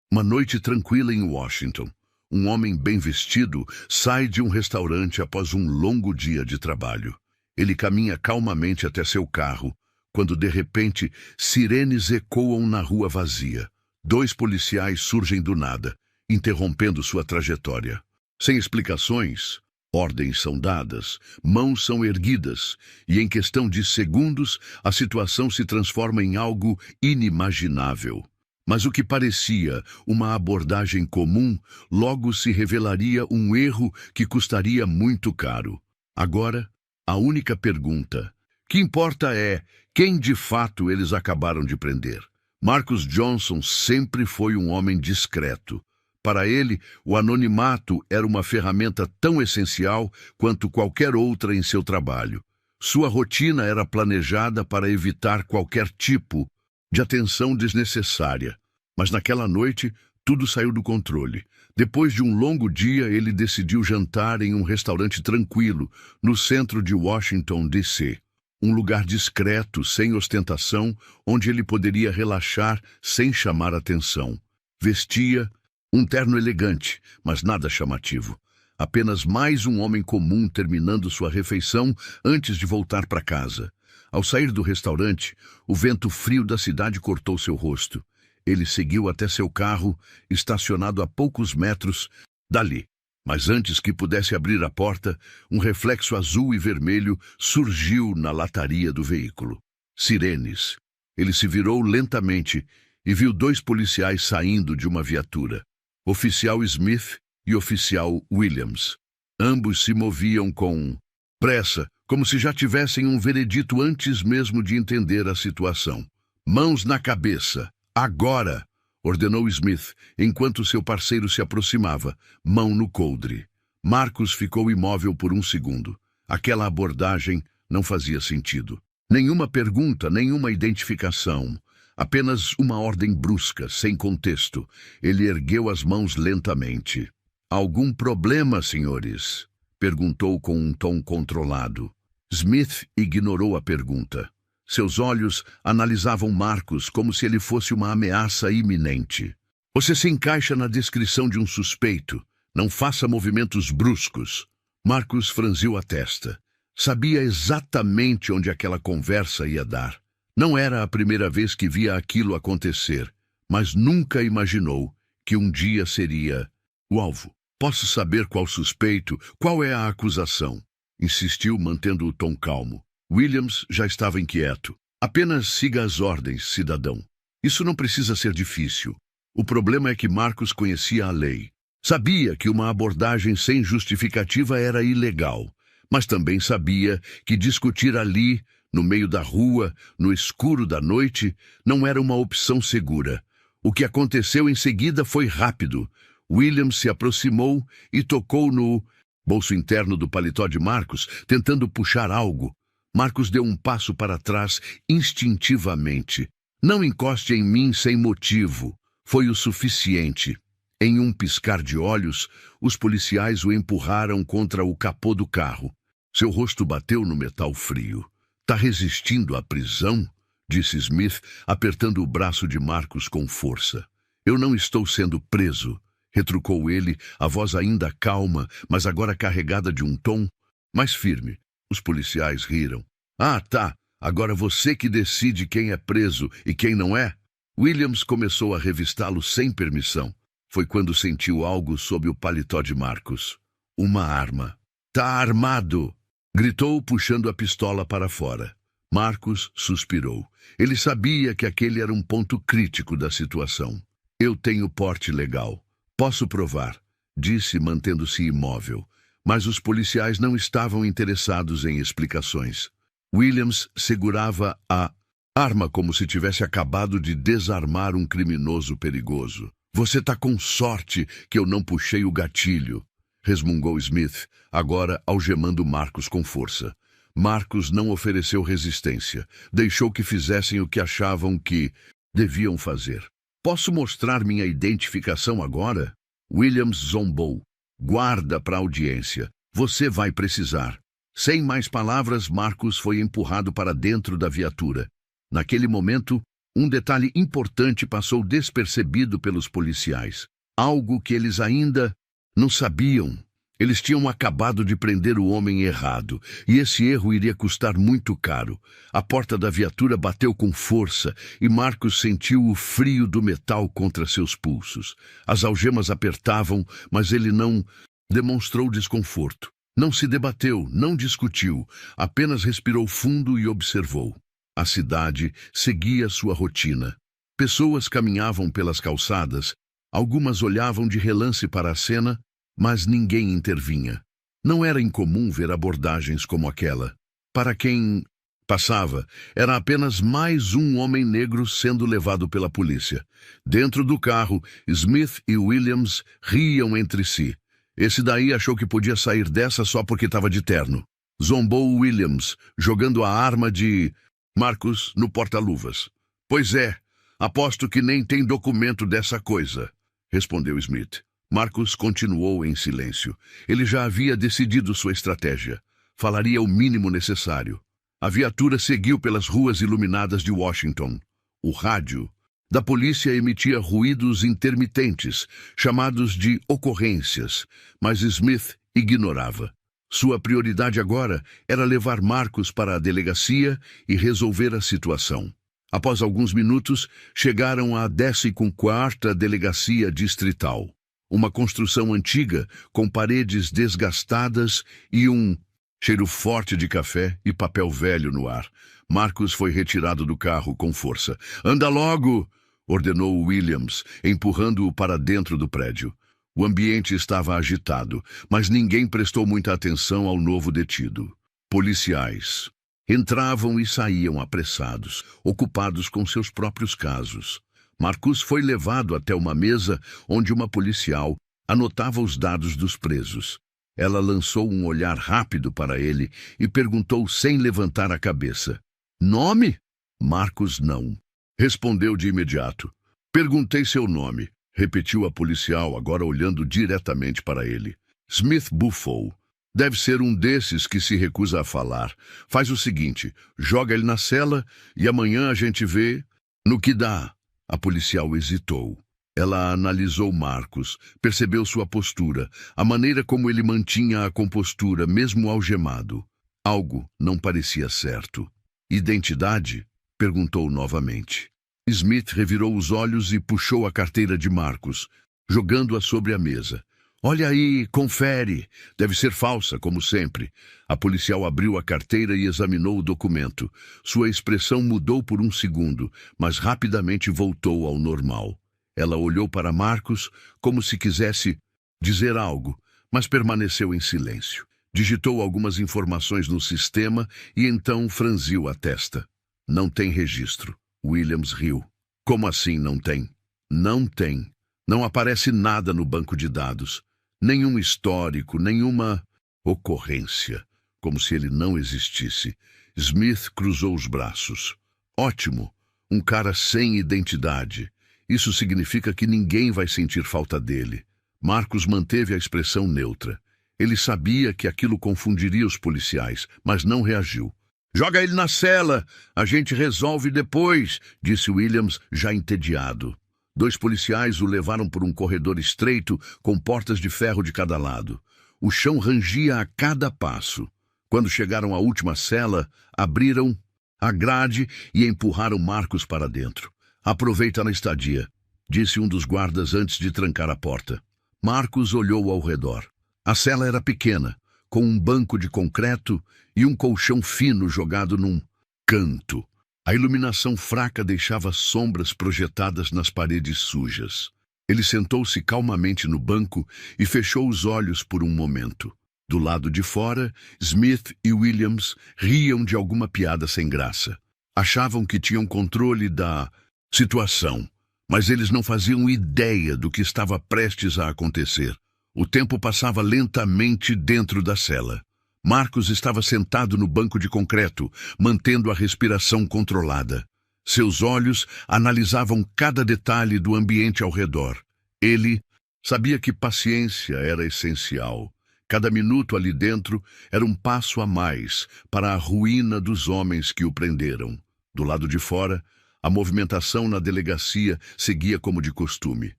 Uma noite tranquila em Washington. Um homem bem vestido sai de um restaurante após um longo dia de trabalho. Ele caminha calmamente até seu carro, quando de repente sirenes ecoam na rua vazia. 2 policiais surgem do nada, interrompendo sua trajetória. Sem explicações, ordens são dadas, mãos são erguidas, e em questão de segundos a situação se transforma em algo inimaginável. Mas o que parecia uma abordagem comum, logo se revelaria um erro que custaria muito caro. Agora, a única pergunta que importa é quem de fato eles acabaram de prender. Marcus Johnson sempre foi um homem discreto. Para ele, o anonimato era uma ferramenta tão essencial quanto qualquer outra em seu trabalho. Sua rotina era planejada para evitar qualquer tipo de atenção desnecessária. Mas naquela noite, tudo saiu do controle. Depois de um longo dia, ele decidiu jantar em um restaurante tranquilo, no centro de Washington, D.C. Um lugar discreto, sem ostentação, onde ele poderia relaxar sem chamar atenção. Vestia um terno elegante, mas nada chamativo. Apenas mais um homem comum terminando sua refeição antes de voltar para casa. Ao sair do restaurante, o vento frio da cidade cortou seu rosto. Ele seguiu até seu carro, estacionado a poucos metros dali. Mas antes que pudesse abrir a porta, um reflexo azul e vermelho surgiu na lataria do veículo. Sirenes. Ele se virou lentamente e viu 2 policiais saindo de uma viatura. Oficial Smith e oficial Williams. Ambos se moviam com pressa, como se já tivessem um veredito antes mesmo de entender a situação. Mãos na cabeça. Agora! Ordenou Smith, enquanto seu parceiro se aproximava, mão no coldre. Marcus ficou imóvel por um segundo. Aquela abordagem não fazia sentido. Nenhuma pergunta, nenhuma identificação. Apenas uma ordem brusca, sem contexto. Ele ergueu as mãos lentamente. "Algum problema, senhores?" perguntou com um tom controlado. Smith ignorou a pergunta. Seus olhos analisavam Marcus como se ele fosse uma ameaça iminente. "Você se encaixa na descrição de um suspeito. Não faça movimentos bruscos." Marcus franziu a testa. Sabia exatamente onde aquela conversa ia dar. Não era a primeira vez que via aquilo acontecer, mas nunca imaginou que um dia seria o alvo. "Posso saber qual suspeito, qual é a acusação?" insistiu, mantendo o tom calmo. Williams já estava inquieto. "Apenas siga as ordens, cidadão. Isso não precisa ser difícil." O problema é que Marcus conhecia a lei. Sabia que uma abordagem sem justificativa era ilegal, mas também sabia que discutir ali, no meio da rua, no escuro da noite, não era uma opção segura. O que aconteceu em seguida foi rápido. Williams se aproximou e tocou no bolso interno do paletó de Marcus, tentando puxar algo. Marcus deu um passo para trás instintivamente. "Não encoste em mim sem motivo." Foi o suficiente. Em um piscar de olhos, os policiais o empurraram contra o capô do carro. Seu rosto bateu no metal frio. "Tá resistindo à prisão?" disse Smith, apertando o braço de Marcus com força. "Eu não estou sendo preso", retrucou ele, a voz ainda calma, mas agora carregada de um tom mais firme. Os policiais riram. "Ah, tá. Agora você que decide quem é preso e quem não é?" Williams começou a revistá-lo sem permissão. Foi quando sentiu algo sob o paletó de Marcus. Uma arma. "Tá armado!" gritou, puxando a pistola para fora. Marcus suspirou. Ele sabia que aquele era um ponto crítico da situação. "Eu tenho porte legal. Posso provar", disse, mantendo-se imóvel. Mas os policiais não estavam interessados em explicações. Williams segurava a arma como se tivesse acabado de desarmar um criminoso perigoso. "Você tá com sorte que eu não puxei o gatilho", resmungou Smith, agora algemando Marcus com força. Marcus não ofereceu resistência. Deixou que fizessem o que achavam que deviam fazer. "Posso mostrar minha identificação agora?" Williams zombou. "Guarda para a audiência. Você vai precisar." Sem mais palavras, Marcus foi empurrado para dentro da viatura. Naquele momento, Um detalhe importante passou despercebido pelos policiais. Algo que eles ainda não sabiam. Eles tinham acabado de prender o homem errado, e esse erro iria custar muito caro. A porta da viatura bateu com força, e Marcos sentiu o frio do metal contra seus pulsos. As algemas apertavam, mas ele não demonstrou desconforto. Não se debateu, não discutiu, apenas respirou fundo e observou. A cidade seguia sua rotina. Pessoas caminhavam pelas calçadas, algumas olhavam de relance para a cena, mas ninguém intervinha. Não era incomum ver abordagens como aquela. Para quem passava, era apenas mais um homem negro sendo levado pela polícia. Dentro do carro, Smith e Williams riam entre si. Esse daí achou que podia sair dessa só porque estava de terno. Zombou Williams, jogando a arma de Marcos no porta-luvas. Pois é, aposto que nem tem documento dessa coisa, respondeu Smith. Marcos continuou em silêncio. Ele já havia decidido sua estratégia. Falaria o mínimo necessário. A viatura seguiu pelas ruas iluminadas de Washington. O rádio da polícia emitia ruídos intermitentes, chamados de ocorrências, mas Smith ignorava. Sua prioridade agora era levar Marcos para a delegacia e resolver a situação. Após alguns minutos, chegaram à 14ª Delegacia Distrital. Uma construção antiga, com paredes desgastadas e um cheiro forte de café e papel velho no ar. Marcos foi retirado do carro com força. "Anda logo!" ordenou Williams, empurrando-o para dentro do prédio. O ambiente estava agitado, mas ninguém prestou muita atenção ao novo detido. Policiais entravam e saíam apressados, ocupados com seus próprios casos. Marcus foi levado até uma mesa onde uma policial anotava os dados dos presos. Ela lançou um olhar rápido para ele e perguntou sem levantar a cabeça. "Nome?" Marcos não respondeu de imediato. "Perguntei seu nome", repetiu a policial, agora olhando diretamente para ele. "Smith bufou. Deve ser um desses que se recusa a falar. Faz o seguinte, joga ele na cela e amanhã a gente vê no que dá." A policial hesitou. Ela analisou Marcos, percebeu sua postura, a maneira como ele mantinha a compostura, mesmo algemado. Algo não parecia certo. "Identidade?" perguntou novamente. Smith revirou os olhos e puxou a carteira de Marcos, jogando-a sobre a mesa. "Olha aí, confere. Deve ser falsa, como sempre." A policial abriu a carteira e examinou o documento. Sua expressão mudou por um segundo, mas rapidamente voltou ao normal. Ela olhou para Marcos como se quisesse dizer algo, mas permaneceu em silêncio. Digitou algumas informações no sistema e então franziu a testa. "Não tem registro." Williams riu. "Como assim não tem?" "Não tem. Não aparece nada no banco de dados. Nenhum histórico, nenhuma ocorrência. Como se ele não existisse." Smith cruzou os braços. "Ótimo. Um cara sem identidade. Isso significa que ninguém vai sentir falta dele." Marcos manteve a expressão neutra. Ele sabia que aquilo confundiria os policiais, mas não reagiu. "Joga ele na cela. A gente resolve depois", disse Williams, já entediado. 2 policiais o levaram por um corredor estreito, com portas de ferro de cada lado. O chão rangia a cada passo. Quando chegaram à última cela, abriram a grade e empurraram Marcos para dentro. "Aproveita na estadia", disse um dos guardas antes de trancar a porta. Marcos olhou ao redor. A cela era pequena, com um banco de concreto e um colchão fino jogado num canto. A iluminação fraca deixava sombras projetadas nas paredes sujas. Ele sentou-se calmamente no banco e fechou os olhos por um momento. Do lado de fora, Smith e Williams riam de alguma piada sem graça. Achavam que tinham controle da situação, mas eles não faziam ideia do que estava prestes a acontecer. O tempo passava lentamente dentro da cela. Marcos estava sentado no banco de concreto, mantendo a respiração controlada. Seus olhos analisavam cada detalhe do ambiente ao redor. Ele sabia que paciência era essencial. Cada minuto ali dentro era um passo a mais para a ruína dos homens que o prenderam. Do lado de fora, A movimentação na delegacia seguia como de costume.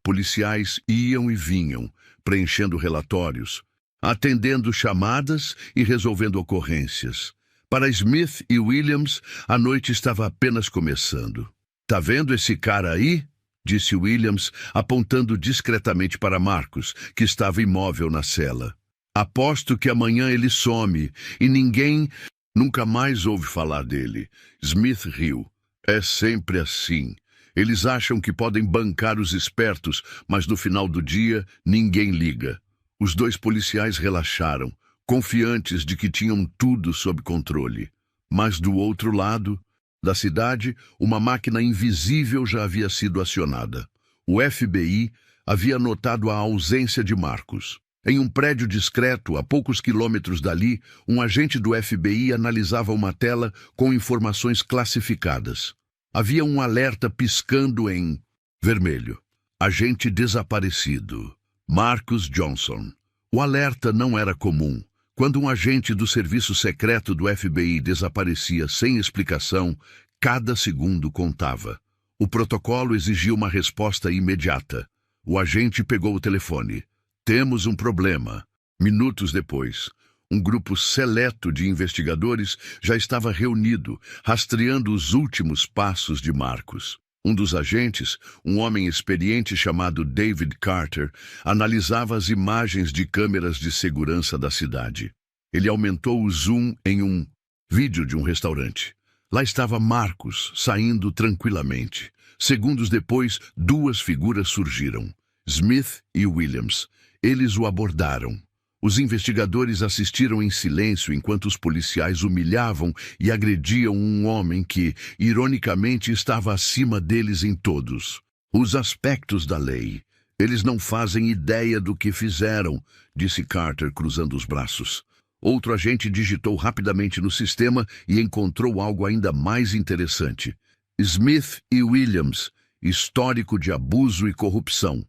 Policiais iam e vinham, preenchendo relatórios, atendendo chamadas e resolvendo ocorrências. Para Smith e Williams, a noite estava apenas começando. "Tá vendo esse cara aí?" disse Williams, apontando discretamente para Marcus, que estava imóvel na cela. "Aposto que amanhã ele some e ninguém nunca mais ouve falar dele." Smith riu. "É sempre assim. Eles acham que podem bancar os espertos, mas no final do dia ninguém liga." Os dois policiais relaxaram, confiantes de que tinham tudo sob controle. Mas do outro lado da cidade, uma máquina invisível já havia sido acionada. O FBI havia notado a ausência de Marcus. Em um prédio discreto, a poucos quilômetros dali, um agente do FBI analisava uma tela com informações classificadas. Havia um alerta piscando em vermelho. "Agente desaparecido. Marcus Johnson." O alerta não era comum. Quando um agente do serviço secreto do FBI desaparecia sem explicação, cada segundo contava. O protocolo exigia uma resposta imediata. O agente pegou o telefone. "Temos um problema." Minutos depois, um grupo seleto de investigadores já estava reunido, rastreando os últimos passos de Marcus. Um dos agentes, um homem experiente chamado David Carter, analisava as imagens de câmeras de segurança da cidade. Ele aumentou o zoom em um vídeo de um restaurante. Lá estava Marcus, saindo tranquilamente. Segundos depois, duas figuras surgiram: Smith e Williams. Eles o abordaram. Os investigadores assistiram em silêncio enquanto os policiais humilhavam e agrediam um homem que, ironicamente, estava acima deles em todos os aspectos da lei. "Eles não fazem ideia do que fizeram", disse Carter, cruzando os braços. Outro agente digitou rapidamente no sistema e encontrou algo ainda mais interessante. Smith e Williams, histórico de abuso e corrupção.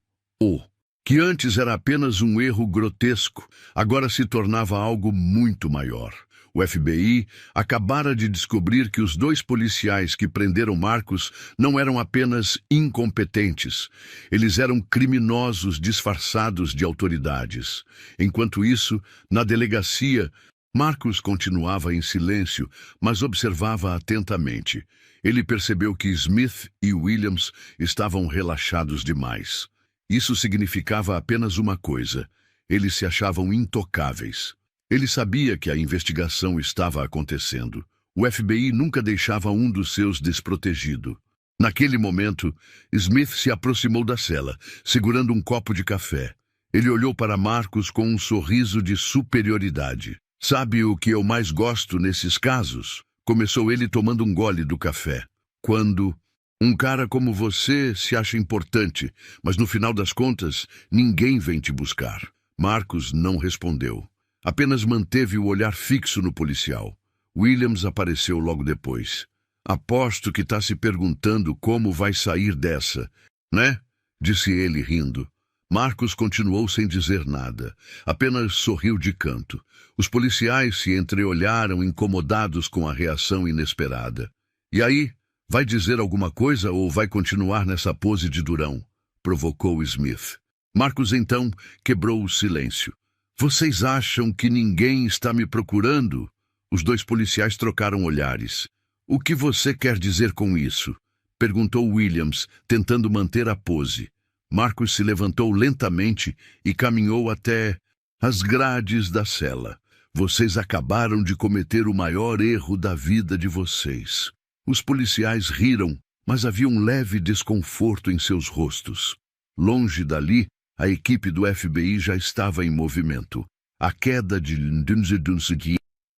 Que antes era apenas um erro grotesco, agora se tornava algo muito maior. O FBI acabara de descobrir que os dois policiais que prenderam Marcus não eram apenas incompetentes. Eles eram criminosos disfarçados de autoridades. Enquanto isso, na delegacia, Marcus continuava em silêncio, mas observava atentamente. Ele percebeu que Smith e Williams estavam relaxados demais. Isso significava apenas uma coisa: eles se achavam intocáveis. Ele sabia que a investigação estava acontecendo. O FBI nunca deixava um dos seus desprotegido. Naquele momento, Smith se aproximou da cela, segurando um copo de café. Ele olhou para Marcus com um sorriso de superioridade. "Sabe o que eu mais gosto nesses casos?" começou ele tomando um gole do café. "Quando um cara como você se acha importante, mas no final das contas, ninguém vem te buscar." Marcus não respondeu. Apenas manteve o olhar fixo no policial. Williams apareceu logo depois. "Aposto que está se perguntando como vai sair dessa, né?" disse ele, rindo. Marcus continuou sem dizer nada. Apenas sorriu de canto. Os policiais se entreolharam, incomodados com a reação inesperada. "E aí? Vai dizer alguma coisa ou vai continuar nessa pose de durão?" provocou Smith. Marcus então quebrou o silêncio. "Vocês acham que ninguém está me procurando?" Os dois policiais trocaram olhares. "O que você quer dizer com isso?" perguntou Williams, tentando manter a pose. Marcus se levantou lentamente e caminhou até as grades da cela. "Vocês acabaram de cometer o maior erro da vida de vocês." Os policiais riram, mas havia um leve desconforto em seus rostos. Longe dali, a equipe do FBI já estava em movimento. A queda de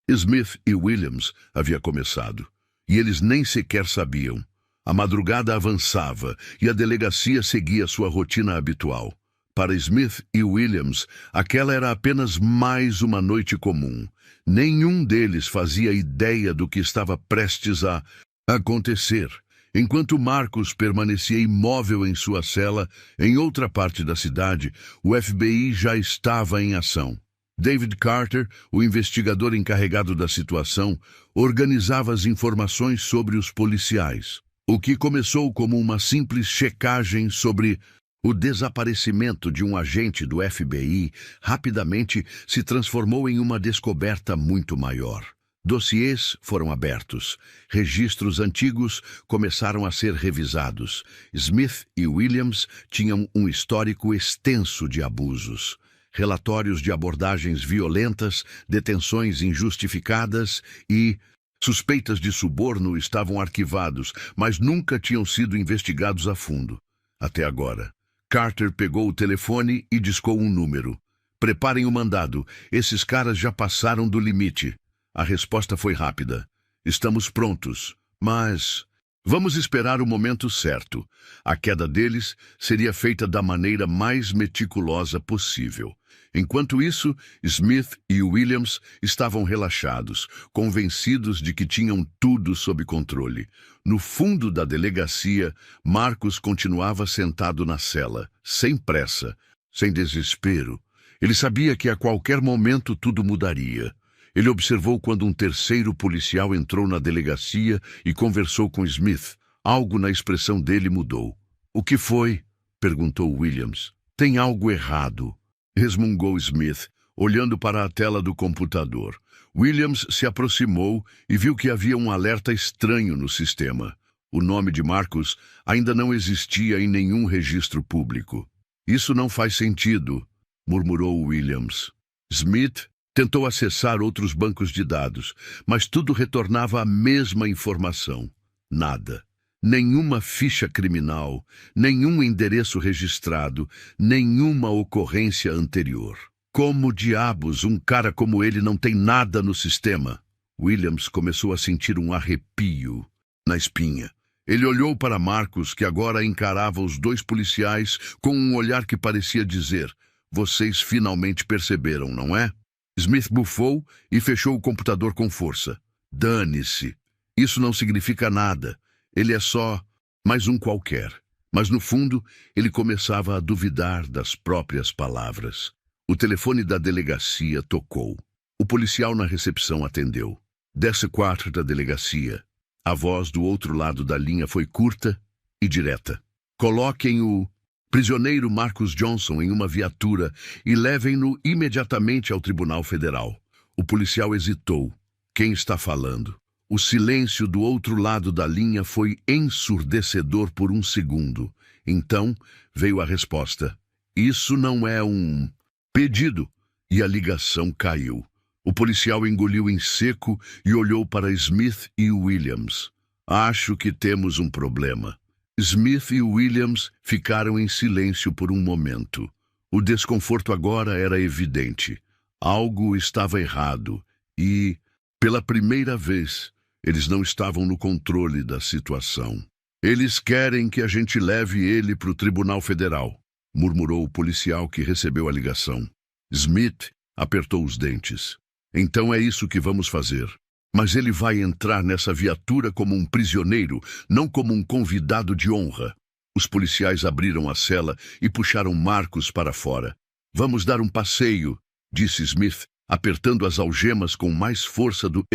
Smith e Williams havia começado, e eles nem sequer sabiam. A madrugada avançava e a delegacia seguia sua rotina habitual. Para Smith e Williams, aquela era apenas mais uma noite comum. Nenhum deles fazia ideia do que estava prestes a acontecer. Enquanto Marcus permanecia imóvel em sua cela, em outra parte da cidade, o FBI já estava em ação. David Carter, o investigador encarregado da situação, organizava as informações sobre os policiais. O que começou como uma simples checagem sobre o desaparecimento de um agente do FBI rapidamente se transformou em uma descoberta muito maior. Dossiês foram abertos. Registros antigos começaram a ser revisados. Smith e Williams tinham um histórico extenso de abusos. Relatórios de abordagens violentas, detenções injustificadas e suspeitas de suborno estavam arquivados, mas nunca tinham sido investigados a fundo. Até agora. Carter pegou o telefone e discou um número. Preparem o mandado. Esses caras já passaram do limite. A resposta foi rápida. Estamos prontos, mas vamos esperar o momento certo. A queda deles seria feita da maneira mais meticulosa possível. Enquanto isso, Smith e Williams estavam relaxados, convencidos de que tinham tudo sob controle. No fundo da delegacia, Marcos continuava sentado na cela, sem pressa, sem desespero. Ele sabia que a qualquer momento tudo mudaria. Ele observou quando um terceiro policial entrou na delegacia e conversou com Smith. Algo na expressão dele mudou. "O que foi?" perguntou Williams. "Tem algo errado", resmungou Smith, olhando para a tela do computador. Williams se aproximou e viu que havia um alerta estranho no sistema. O nome de Marcos ainda não existia em nenhum registro público. "Isso não faz sentido", murmurou Williams. Smith tentou acessar outros bancos de dados, mas tudo retornava à mesma informação. Nada. Nenhuma ficha criminal, nenhum endereço registrado, nenhuma ocorrência anterior. Como diabos um cara como ele não tem nada no sistema? Williams começou a sentir um arrepio na espinha. Ele olhou para Marcos, que agora encarava os dois policiais com um olhar que parecia dizer: "Vocês finalmente perceberam, não é?" Smith bufou e fechou o computador com força. "Dane-se. Isso não significa nada. Ele é só mais um qualquer." Mas, no fundo, ele começava a duvidar das próprias palavras. O telefone da delegacia tocou. O policial na recepção atendeu. "Desse quarto da delegacia." A voz do outro lado da linha foi curta e direta. "Coloquem o prisioneiro Marcus Johnson em uma viatura e levem-no imediatamente ao Tribunal Federal." O policial hesitou. "Quem está falando?" O silêncio do outro lado da linha foi ensurdecedor por um segundo. Então veio a resposta: "Isso não é um pedido." E a ligação caiu. O policial engoliu em seco e olhou para Smith e Williams. "Acho que temos um problema." Smith e Williams ficaram em silêncio por um momento. O desconforto agora era evidente. Algo estava errado e, pela primeira vez, eles não estavam no controle da situação. "Eles querem que a gente leve ele para o Tribunal Federal", murmurou o policial que recebeu a ligação. Smith apertou os dentes. "Então é isso que vamos fazer. Mas ele vai entrar nessa viatura como um prisioneiro, não como um convidado de honra." Os policiais abriram a cela e puxaram Marcos para fora. "Vamos dar um passeio", disse Smith, apertando as algemas com mais força do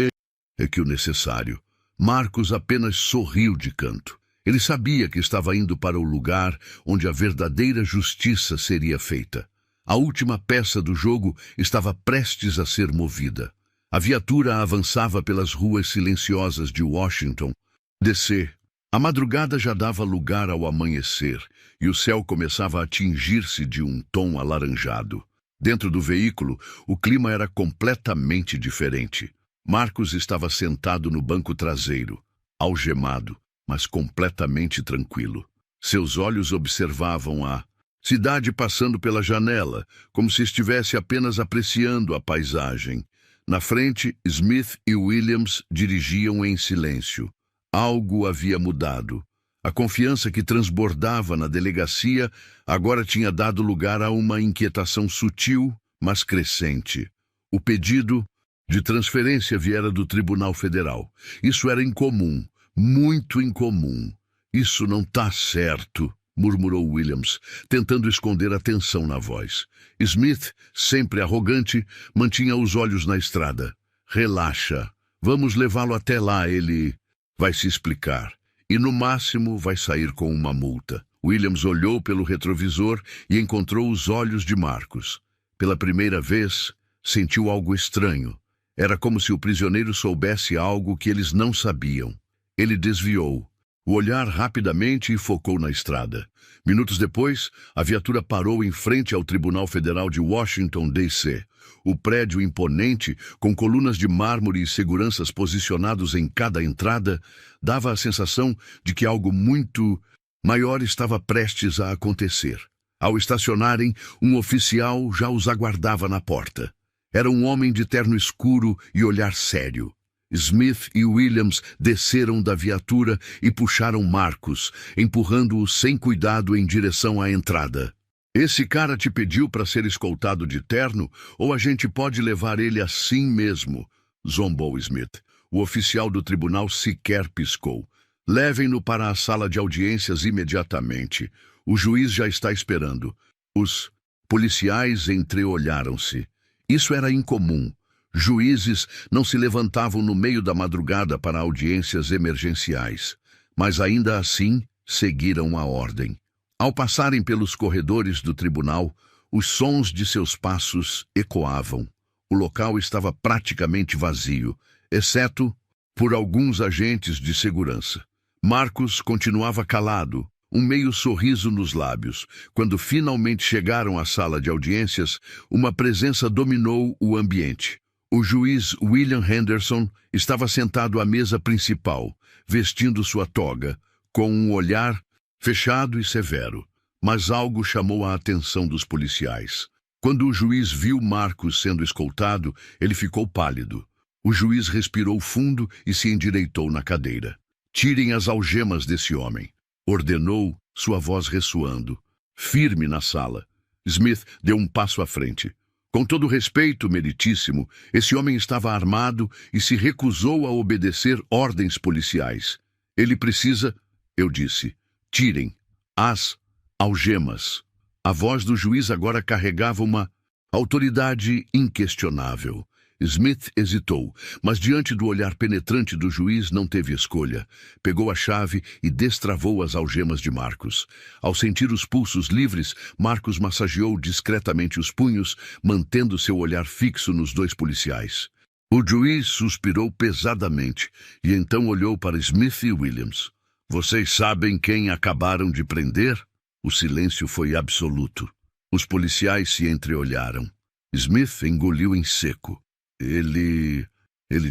que o necessário. Marcos apenas sorriu de canto. Ele sabia que estava indo para o lugar onde a verdadeira justiça seria feita. A última peça do jogo estava prestes a ser movida. A viatura avançava pelas ruas silenciosas de Washington, D.C. A madrugada já dava lugar ao amanhecer e o céu começava a tingir-se de um tom alaranjado. Dentro do veículo, o clima era completamente diferente. Marcos estava sentado no banco traseiro, algemado, mas completamente tranquilo. Seus olhos observavam a cidade passando pela janela, como se estivesse apenas apreciando a paisagem. Na frente, Smith e Williams dirigiam em silêncio. Algo havia mudado. A confiança que transbordava na delegacia agora tinha dado lugar a uma inquietação sutil, mas crescente. O pedido de transferência viera do Tribunal Federal. Isso era incomum, muito incomum. "Isso não está certo", murmurou Williams, tentando esconder a tensão na voz. Smith, sempre arrogante, mantinha os olhos na estrada. "Relaxa. Vamos levá-lo até lá, ele vai se explicar." e no máximo vai sair com uma multa. Williams olhou pelo retrovisor e encontrou os olhos de Marcus. Pela primeira vez, sentiu algo estranho. Era como se o prisioneiro soubesse algo que eles não sabiam. Ele desviou o olhar rapidamente e focou na estrada. Minutos depois, a viatura parou em frente ao Tribunal Federal de Washington, D.C. O prédio imponente, com colunas de mármore e seguranças posicionados em cada entrada, dava a sensação de que algo muito maior estava prestes a acontecer. Ao estacionarem, um oficial já os aguardava na porta. Era um homem de terno escuro e olhar sério. Smith e Williams desceram da viatura e puxaram Marcus, empurrando-o sem cuidado em direção à entrada. Esse cara te pediu para ser escoltado de terno, ou a gente pode levar ele assim mesmo, zombou Smith. O oficial do tribunal sequer piscou. Levem-no para a sala de audiências imediatamente. O juiz já está esperando. Os policiais entreolharam-se. Isso era incomum. Juízes não se levantavam no meio da madrugada para audiências emergenciais, mas ainda assim seguiram a ordem. Ao passarem pelos corredores do tribunal, os sons de seus passos ecoavam. O local estava praticamente vazio, exceto por alguns agentes de segurança. Marcus continuava calado, um meio sorriso nos lábios. Quando finalmente chegaram à sala de audiências, uma presença dominou o ambiente. O juiz William Henderson estava sentado à mesa principal, vestindo sua toga, com um olhar fechado e severo. Mas algo chamou a atenção dos policiais. Quando o juiz viu Marcus sendo escoltado, ele ficou pálido. O juiz respirou fundo e se endireitou na cadeira. Tirem as algemas desse homem, ordenou, sua voz ressoando, firme na sala. Smith deu um passo à frente. Com todo respeito, meritíssimo, esse homem estava armado e se recusou a obedecer ordens policiais. Ele precisa, eu disse, tirem as algemas. A voz do juiz agora carregava uma autoridade inquestionável. Smith hesitou, mas diante do olhar penetrante do juiz não teve escolha. Pegou a chave e destravou as algemas de Marcus. Ao sentir os pulsos livres, Marcus massageou discretamente os punhos, mantendo seu olhar fixo nos dois policiais. O juiz suspirou pesadamente e então olhou para Smith e Williams. Vocês sabem quem acabaram de prender? O silêncio foi absoluto. Os policiais se entreolharam. Smith engoliu em seco. Ele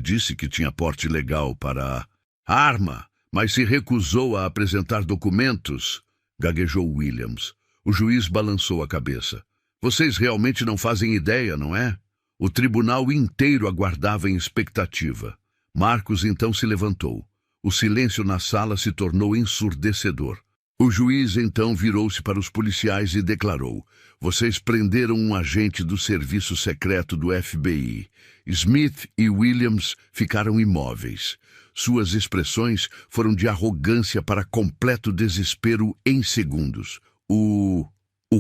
disse que tinha porte legal para a arma, mas se recusou a apresentar documentos, gaguejou Williams. O juiz balançou a cabeça. Vocês realmente não fazem ideia, não é? O tribunal inteiro aguardava em expectativa. Marcus então se levantou. O silêncio na sala se tornou ensurdecedor. O juiz então virou-se para os policiais e declarou: vocês prenderam um agente do serviço secreto do FBI. Smith e Williams ficaram imóveis. Suas expressões foram de arrogância para completo desespero em segundos. O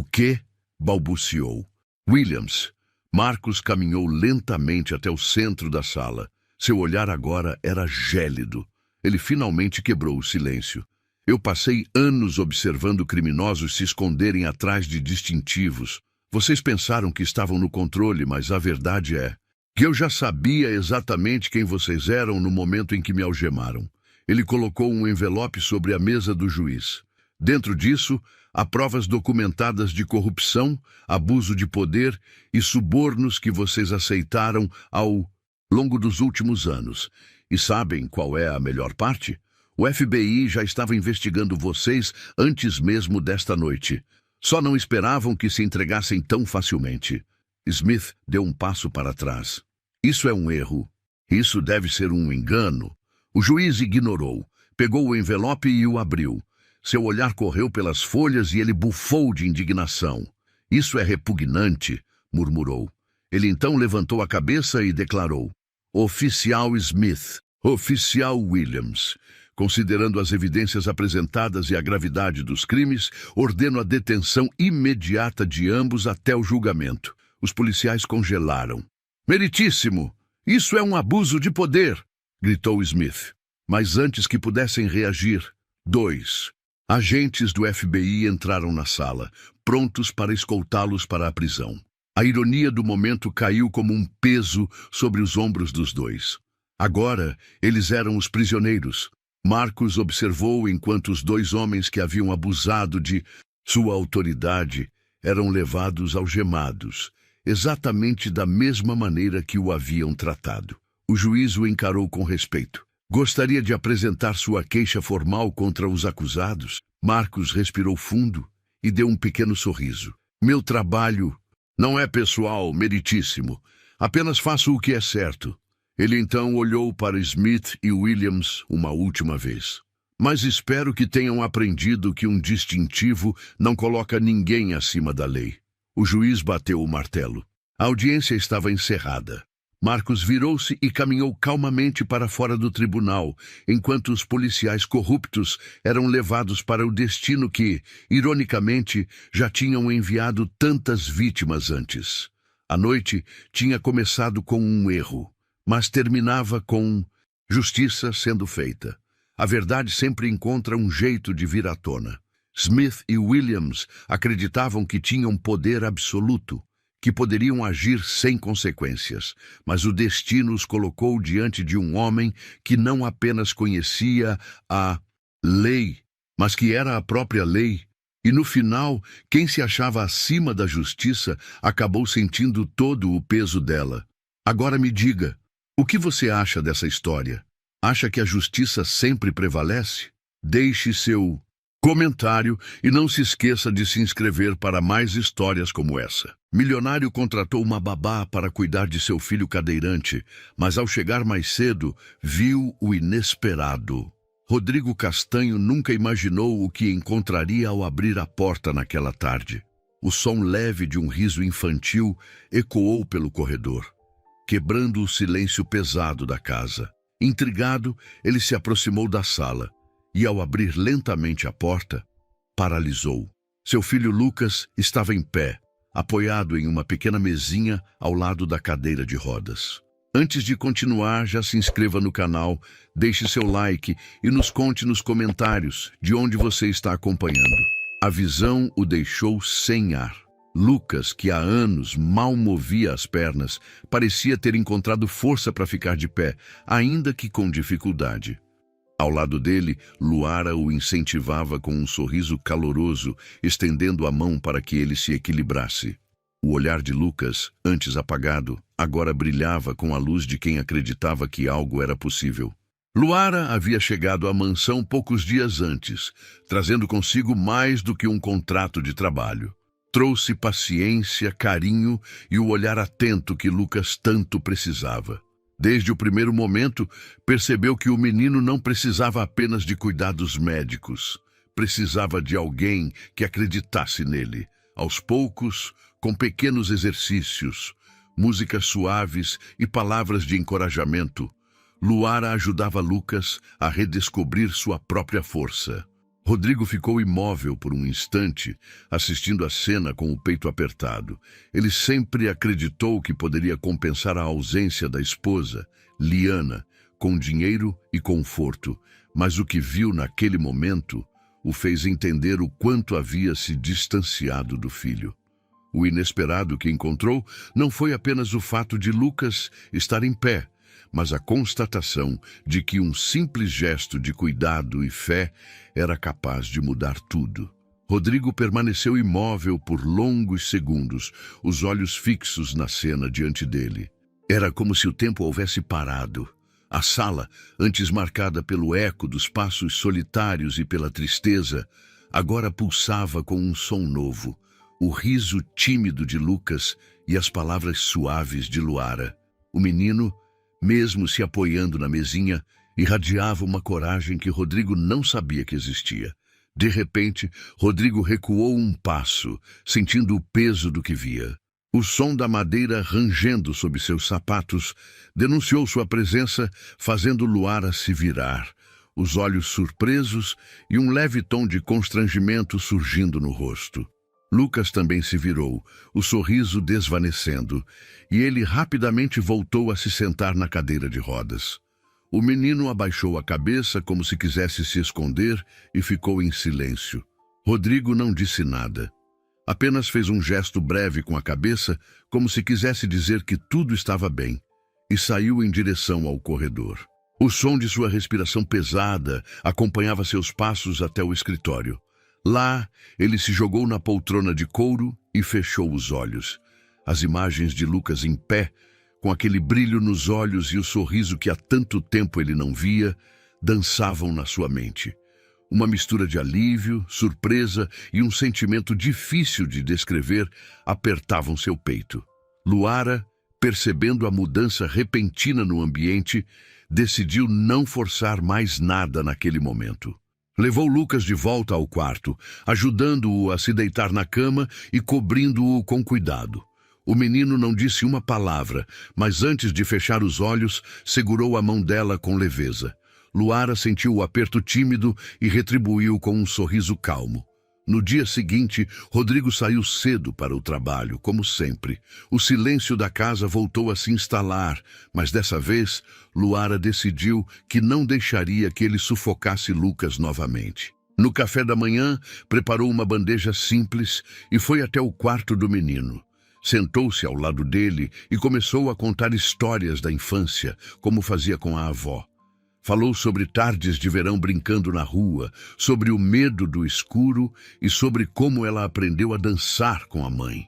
quê? Balbuciou. Williams. Marcus caminhou lentamente até o centro da sala. Seu olhar agora era gélido. Ele finalmente quebrou o silêncio. Eu passei anos observando criminosos se esconderem atrás de distintivos. Vocês pensaram que estavam no controle, mas a verdade é que eu já sabia exatamente quem vocês eram no momento em que me algemaram. Ele colocou um envelope sobre a mesa do juiz. Dentro disso, há provas documentadas de corrupção, abuso de poder e subornos que vocês aceitaram ao longo dos últimos anos. E sabem qual é a melhor parte? O FBI já estava investigando vocês antes mesmo desta noite. Só não esperavam que se entregassem tão facilmente. Smith deu um passo para trás. Isso é um erro. Isso deve ser um engano. O juiz ignorou. Pegou o envelope e o abriu. Seu olhar correu pelas folhas e ele bufou de indignação. Isso é repugnante, murmurou. Ele então levantou a cabeça e declarou: Oficial Smith, Oficial Williams, considerando as evidências apresentadas e a gravidade dos crimes, ordeno a detenção imediata de ambos até o julgamento. Os policiais congelaram. Meritíssimo! Isso é um abuso de poder! Gritou Smith. Mas antes que pudessem reagir, 2. Agentes do FBI entraram na sala, prontos para escoltá-los para a prisão. A ironia do momento caiu como um peso sobre os ombros dos dois. Agora, eles eram os prisioneiros. Marcos observou enquanto os dois homens que haviam abusado de sua autoridade eram levados algemados, exatamente da mesma maneira que o haviam tratado. O juiz o encarou com respeito. Gostaria de apresentar sua queixa formal contra os acusados? Marcos respirou fundo e deu um pequeno sorriso. Meu trabalho não é pessoal, meritíssimo. Apenas faço o que é certo. Ele então olhou para Smith e Williams uma última vez. Mas espero que tenham aprendido que um distintivo não coloca ninguém acima da lei. O juiz bateu o martelo. A audiência estava encerrada. Marcos virou-se e caminhou calmamente para fora do tribunal, enquanto os policiais corruptos eram levados para o destino que, ironicamente, já tinham enviado tantas vítimas antes. A noite tinha começado com um erro, mas terminava com justiça sendo feita. A verdade sempre encontra um jeito de vir à tona. Smith e Williams acreditavam que tinham poder absoluto, que poderiam agir sem consequências, mas o destino os colocou diante de um homem que não apenas conhecia a lei, mas que era a própria lei. E no final, quem se achava acima da justiça acabou sentindo todo o peso dela. Agora me diga, o que você acha dessa história? Acha que a justiça sempre prevalece? Deixe seu comentário e não se esqueça de se inscrever para mais histórias como essa. Milionário contratou uma babá para cuidar de seu filho cadeirante, mas ao chegar mais cedo, viu o inesperado. Rodrigo Castanho nunca imaginou o que encontraria ao abrir a porta naquela tarde. O som leve de um riso infantil ecoou pelo corredor, quebrando o silêncio pesado da casa. Intrigado, ele se aproximou da sala e, ao abrir lentamente a porta, paralisou. Seu filho Lucas estava em pé, apoiado em uma pequena mesinha ao lado da cadeira de rodas. Antes de continuar, já se inscreva no canal, deixe seu like e nos conte nos comentários de onde você está acompanhando. A visão o deixou sem ar. Lucas, que há anos mal movia as pernas, parecia ter encontrado força para ficar de pé, ainda que com dificuldade. Ao lado dele, Luara o incentivava com um sorriso caloroso, estendendo a mão para que ele se equilibrasse. O olhar de Lucas, antes apagado, agora brilhava com a luz de quem acreditava que algo era possível. Luara havia chegado à mansão poucos dias antes, trazendo consigo mais do que um contrato de trabalho. Trouxe paciência, carinho e o olhar atento que Lucas tanto precisava. Desde o primeiro momento, percebeu que o menino não precisava apenas de cuidados médicos. Precisava de alguém que acreditasse nele. Aos poucos, com pequenos exercícios, músicas suaves e palavras de encorajamento, Luara ajudava Lucas a redescobrir sua própria força. Rodrigo ficou imóvel por um instante, assistindo a cena com o peito apertado. Ele sempre acreditou que poderia compensar a ausência da esposa, Liana, com dinheiro e conforto, mas o que viu naquele momento o fez entender o quanto havia se distanciado do filho. O inesperado que encontrou não foi apenas o fato de Lucas estar em pé, mas a constatação de que um simples gesto de cuidado e fé era capaz de mudar tudo. Rodrigo permaneceu imóvel por longos segundos, os olhos fixos na cena diante dele. Era como se o tempo houvesse parado. A sala, antes marcada pelo eco dos passos solitários e pela tristeza, agora pulsava com um som novo, o riso tímido de Lucas e as palavras suaves de Luara. O menino, mesmo se apoiando na mesinha, irradiava uma coragem que Rodrigo não sabia que existia. De repente, Rodrigo recuou um passo, sentindo o peso do que via. O som da madeira rangendo sob seus sapatos denunciou sua presença, fazendo Luara se virar, os olhos surpresos e um leve tom de constrangimento surgindo no rosto. Lucas também se virou, o sorriso desvanecendo, e ele rapidamente voltou a se sentar na cadeira de rodas. O menino abaixou a cabeça como se quisesse se esconder e ficou em silêncio. Rodrigo não disse nada. Apenas fez um gesto breve com a cabeça, como se quisesse dizer que tudo estava bem, e saiu em direção ao corredor. O som de sua respiração pesada acompanhava seus passos até o escritório. Lá, ele se jogou na poltrona de couro e fechou os olhos. As imagens de Lucas em pé, com aquele brilho nos olhos e o sorriso que há tanto tempo ele não via, dançavam na sua mente. Uma mistura de alívio, surpresa e um sentimento difícil de descrever apertavam seu peito. Luara, percebendo a mudança repentina no ambiente, decidiu não forçar mais nada naquele momento. Levou Lucas de volta ao quarto, ajudando-o a se deitar na cama e cobrindo-o com cuidado. O menino não disse uma palavra, mas antes de fechar os olhos, segurou a mão dela com leveza. Luara sentiu o aperto tímido e retribuiu com um sorriso calmo. No dia seguinte, Rodrigo saiu cedo para o trabalho, como sempre. O silêncio da casa voltou a se instalar, mas dessa vez, Luara decidiu que não deixaria que ele sufocasse Lucas novamente. No café da manhã, preparou uma bandeja simples e foi até o quarto do menino. Sentou-se ao lado dele e começou a contar histórias da infância, como fazia com a avó. Falou sobre tardes de verão brincando na rua, sobre o medo do escuro e sobre como ela aprendeu a dançar com a mãe.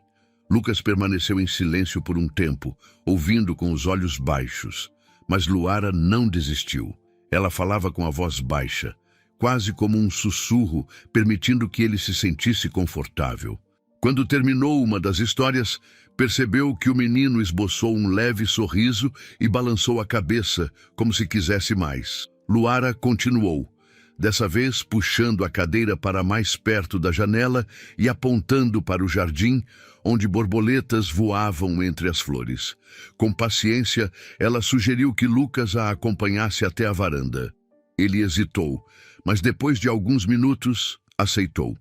Lucas permaneceu em silêncio por um tempo, ouvindo com os olhos baixos. Mas Luara não desistiu. Ela falava com a voz baixa, quase como um sussurro, permitindo que ele se sentisse confortável. Quando terminou uma das histórias, percebeu que o menino esboçou um leve sorriso e balançou a cabeça, como se quisesse mais. Luara continuou, dessa vez puxando a cadeira para mais perto da janela e apontando para o jardim, onde borboletas voavam entre as flores. Com paciência, ela sugeriu que Lucas a acompanhasse até a varanda. Ele hesitou, mas depois de alguns minutos, aceitou.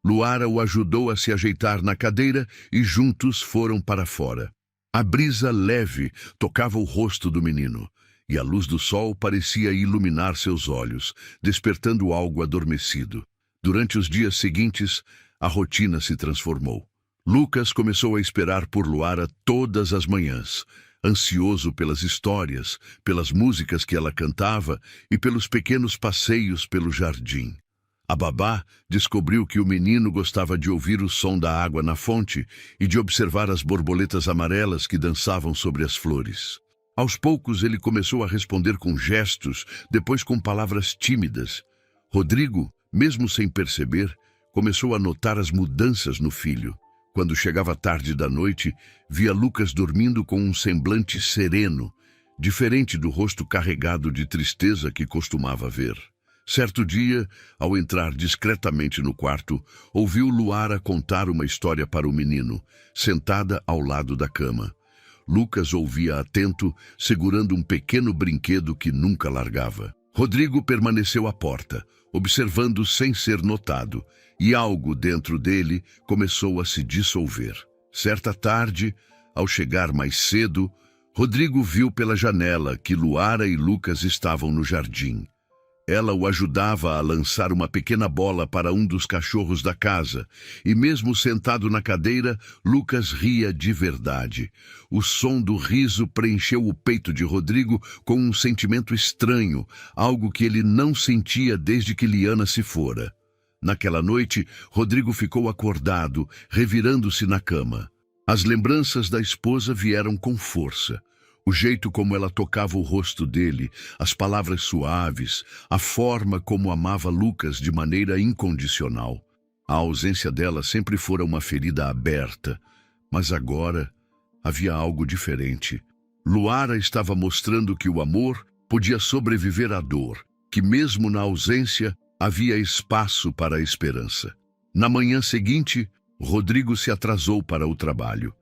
Luara o ajudou a se ajeitar na cadeira e juntos foram para fora. A brisa leve tocava o rosto do menino, e a luz do sol parecia iluminar seus olhos, despertando algo adormecido. Durante os dias seguintes, a rotina se transformou. Lucas começou a esperar por Luara todas as manhãs, ansioso pelas histórias, pelas músicas que ela cantava e pelos pequenos passeios pelo jardim. A babá descobriu que o menino gostava de ouvir o som da água na fonte e de observar as borboletas amarelas que dançavam sobre as flores. Aos poucos ele começou a responder com gestos, depois com palavras tímidas. Rodrigo, mesmo sem perceber, começou a notar as mudanças no filho. Quando chegava tarde da noite, via Lucas dormindo com um semblante sereno, diferente do rosto carregado de tristeza que costumava ver. Certo dia, ao entrar discretamente no quarto, ouviu Luara contar uma história para o menino, sentada ao lado da cama. Lucas ouvia atento, segurando um pequeno brinquedo que nunca largava. Rodrigo permaneceu à porta, observando sem ser notado, e algo dentro dele começou a se dissolver. Certa tarde, ao chegar mais cedo, Rodrigo viu pela janela que Luara e Lucas estavam no jardim. Ela o ajudava a lançar uma pequena bola para um dos cachorros da casa, e mesmo sentado na cadeira, Lucas ria de verdade. O som do riso preencheu o peito de Rodrigo com um sentimento estranho, algo que ele não sentia desde que Liana se fora. Naquela noite, Rodrigo ficou acordado, revirando-se na cama. As lembranças da esposa vieram com força. O jeito como ela tocava o rosto dele, as palavras suaves, a forma como amava Lucas de maneira incondicional. A ausência dela sempre fora uma ferida aberta, mas agora havia algo diferente. Luara estava mostrando que o amor podia sobreviver à dor, que mesmo na ausência havia espaço para a esperança. Na manhã seguinte, Rodrigo se atrasou para o trabalho.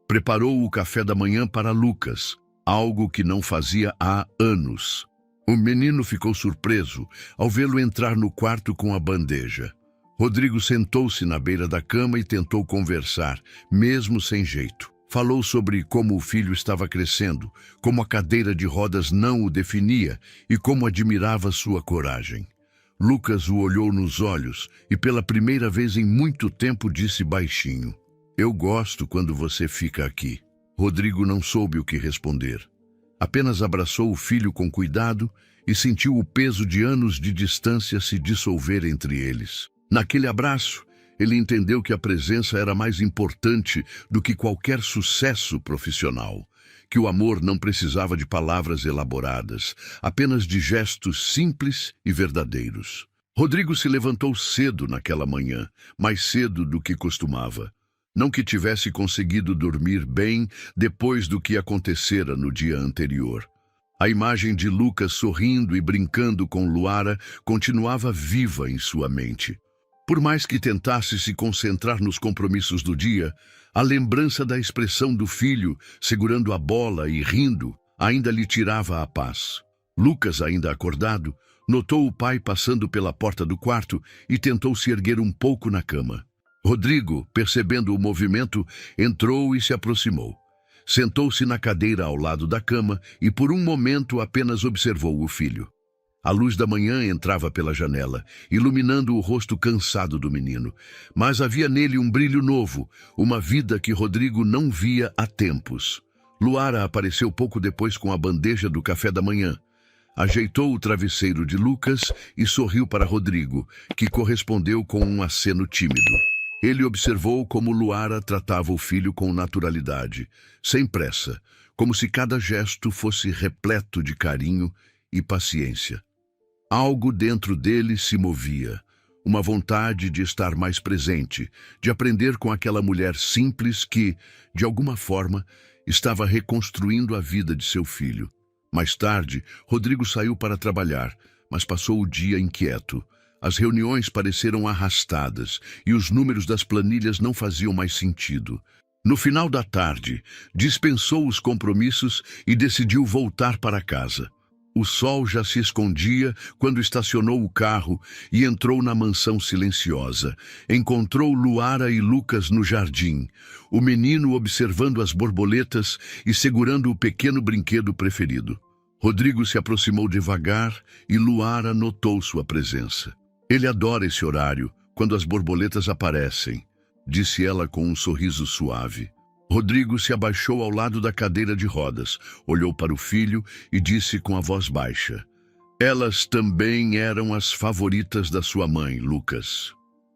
Preparou o café da manhã para Lucas, algo que não fazia há anos. O menino ficou surpreso ao vê-lo entrar no quarto com a bandeja. Rodrigo sentou-se na beira da cama e tentou conversar, mesmo sem jeito. Falou sobre como o filho estava crescendo, como a cadeira de rodas não o definia e como admirava sua coragem. Lucas o olhou nos olhos e pela primeira vez em muito tempo disse baixinho: "Eu gosto quando você fica aqui." Rodrigo não soube o que responder. Apenas abraçou o filho com cuidado e sentiu o peso de anos de distância se dissolver entre eles. Naquele abraço, ele entendeu que a presença era mais importante do que qualquer sucesso profissional, que o amor não precisava de palavras elaboradas, apenas de gestos simples e verdadeiros. Rodrigo se levantou cedo naquela manhã, mais cedo do que costumava. Não que tivesse conseguido dormir bem depois do que acontecera no dia anterior. A imagem de Lucas sorrindo e brincando com Luara continuava viva em sua mente. Por mais que tentasse se concentrar nos compromissos do dia, a lembrança da expressão do filho, segurando a bola e rindo, ainda lhe tirava a paz. Lucas, ainda acordado, notou o pai passando pela porta do quarto e tentou se erguer um pouco na cama. Rodrigo, percebendo o movimento, entrou e se aproximou. Sentou-se na cadeira ao lado da cama e por um momento apenas observou o filho. A luz da manhã entrava pela janela, iluminando o rosto cansado do menino, mas havia nele um brilho novo, uma vida que Rodrigo não via há tempos. Luara apareceu pouco depois com a bandeja do café da manhã. Ajeitou o travesseiro de Lucas e sorriu para Rodrigo, que correspondeu com um aceno tímido. Ele observou como Luara tratava o filho com naturalidade, sem pressa, como se cada gesto fosse repleto de carinho e paciência. Algo dentro dele se movia, uma vontade de estar mais presente, de aprender com aquela mulher simples que, de alguma forma, estava reconstruindo a vida de seu filho. Mais tarde, Rodrigo saiu para trabalhar, mas passou o dia inquieto. As reuniões pareceram arrastadas e os números das planilhas não faziam mais sentido. No final da tarde, dispensou os compromissos e decidiu voltar para casa. O sol já se escondia quando estacionou o carro e entrou na mansão silenciosa. Encontrou Luara e Lucas no jardim, o menino observando as borboletas e segurando o pequeno brinquedo preferido. Rodrigo se aproximou devagar e Luara notou sua presença. "Ele adora esse horário, quando as borboletas aparecem", disse ela com um sorriso suave. Rodrigo se abaixou ao lado da cadeira de rodas, olhou para o filho e disse com a voz baixa: "Elas também eram as favoritas da sua mãe, Lucas."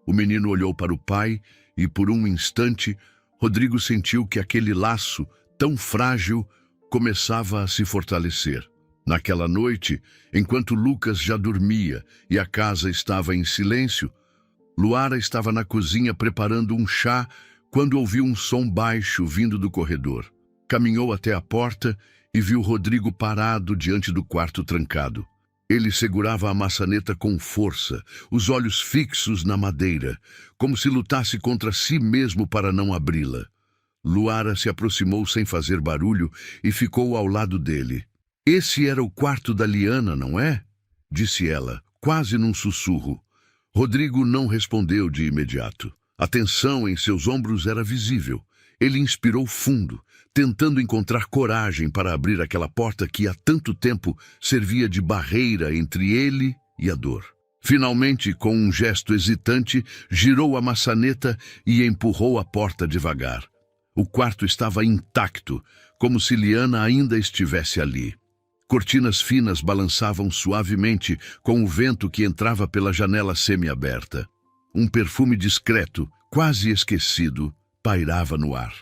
O menino olhou para o pai e, por um instante, Rodrigo sentiu que aquele laço, tão frágil, começava a se fortalecer. Naquela noite, enquanto Lucas já dormia e a casa estava em silêncio, Luara estava na cozinha preparando um chá quando ouviu um som baixo vindo do corredor. Caminhou até a porta e viu Rodrigo parado diante do quarto trancado. Ele segurava a maçaneta com força, os olhos fixos na madeira, como se lutasse contra si mesmo para não abri-la. Luara se aproximou sem fazer barulho e ficou ao lado dele. "Esse era o quarto da Liana, não é?" disse ela, quase num sussurro. Rodrigo não respondeu de imediato. A tensão em seus ombros era visível. Ele inspirou fundo, tentando encontrar coragem para abrir aquela porta que há tanto tempo servia de barreira entre ele e a dor. Finalmente, com um gesto hesitante, girou a maçaneta e empurrou a porta devagar. O quarto estava intacto, como se Liana ainda estivesse ali. Cortinas finas balançavam suavemente com o vento que entrava pela janela semiaberta. Um perfume discreto, quase esquecido, pairava no ar.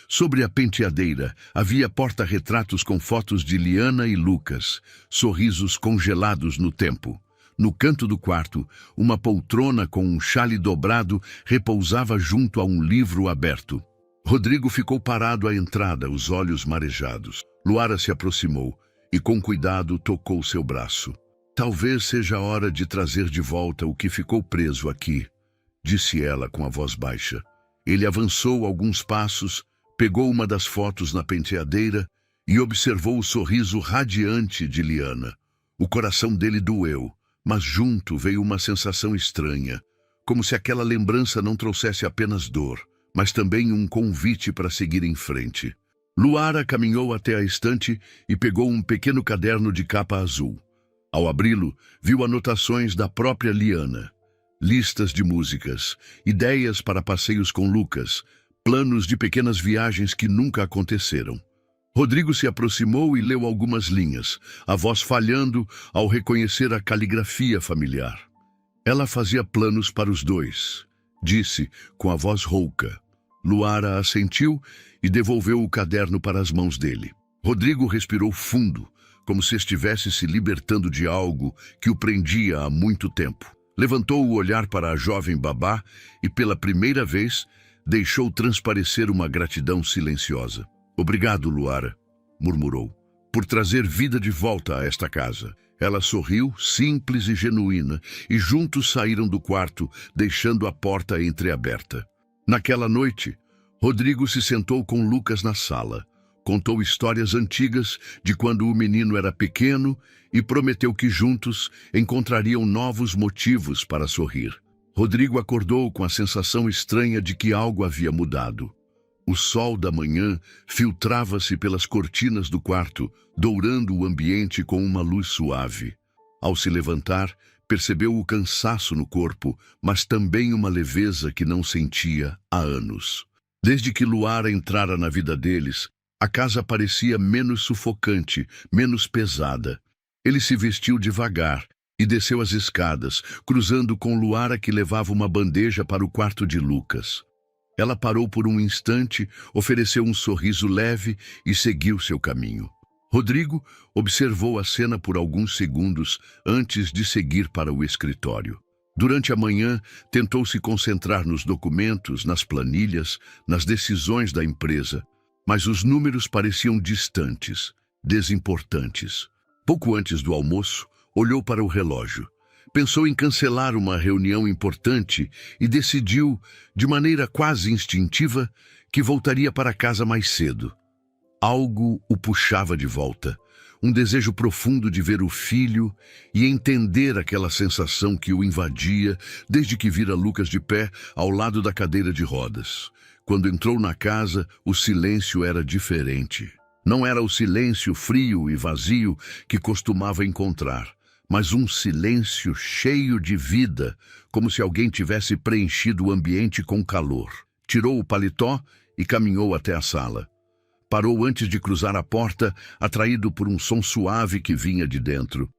Sobre a penteadeira havia porta-retratos com fotos de Liana e Lucas, sorrisos congelados no tempo. No canto do quarto, uma poltrona com um xale dobrado repousava junto a um livro aberto. Rodrigo ficou parado à entrada, os olhos marejados. Luara se aproximou e, com cuidado, tocou seu braço. "Talvez seja a hora de trazer de volta o que ficou preso aqui", disse ela com a voz baixa. Ele avançou alguns passos, pegou uma das fotos na penteadeira e observou o sorriso radiante de Liana. O coração dele doeu, mas junto veio uma sensação estranha, como se aquela lembrança não trouxesse apenas dor, mas também um convite para seguir em frente. Luara caminhou até a estante e pegou um pequeno caderno de capa azul. Ao abri-lo, viu anotações da própria Liana. Listas de músicas, ideias para passeios com Lucas, planos de pequenas viagens que nunca aconteceram. Rodrigo se aproximou e leu algumas linhas, a voz falhando ao reconhecer a caligrafia familiar. Ela fazia planos para os dois, disse com a voz rouca. Luara assentiu e devolveu o caderno para as mãos dele. Rodrigo respirou fundo, como se estivesse se libertando de algo que o prendia há muito tempo. Levantou o olhar para a jovem babá e, pela primeira vez, deixou transparecer uma gratidão silenciosa. "Obrigado, Luara", murmurou, "por trazer vida de volta a esta casa." Ela sorriu, simples e genuína, e juntos saíram do quarto, deixando a porta entreaberta. Naquela noite, Rodrigo se sentou com Lucas na sala, contou histórias antigas de quando o menino era pequeno e prometeu que juntos encontrariam novos motivos para sorrir. Rodrigo acordou com a sensação estranha de que algo havia mudado. O sol da manhã filtrava-se pelas cortinas do quarto, dourando o ambiente com uma luz suave. Ao se levantar, percebeu o cansaço no corpo, mas também uma leveza que não sentia há anos. Desde que Luara entrara na vida deles, a casa parecia menos sufocante, menos pesada. Ele se vestiu devagar e desceu as escadas, cruzando com Luara, que levava uma bandeja para o quarto de Lucas. Ela parou por um instante, ofereceu um sorriso leve e seguiu seu caminho. Rodrigo observou a cena por alguns segundos antes de seguir para o escritório. Durante a manhã, tentou se concentrar nos documentos, nas planilhas, nas decisões da empresa, mas os números pareciam distantes, desimportantes. Pouco antes do almoço, olhou para o relógio. Pensou em cancelar uma reunião importante e decidiu, de maneira quase instintiva, que voltaria para casa mais cedo. Algo o puxava de volta, um desejo profundo de ver o filho e entender aquela sensação que o invadia desde que vira Lucas de pé ao lado da cadeira de rodas. Quando entrou na casa, o silêncio era diferente. Não era o silêncio frio e vazio que costumava encontrar, mas um silêncio cheio de vida, como se alguém tivesse preenchido o ambiente com calor. Tirou o paletó e caminhou até a sala. Parou antes de cruzar a porta, atraído por um som suave que vinha de dentro.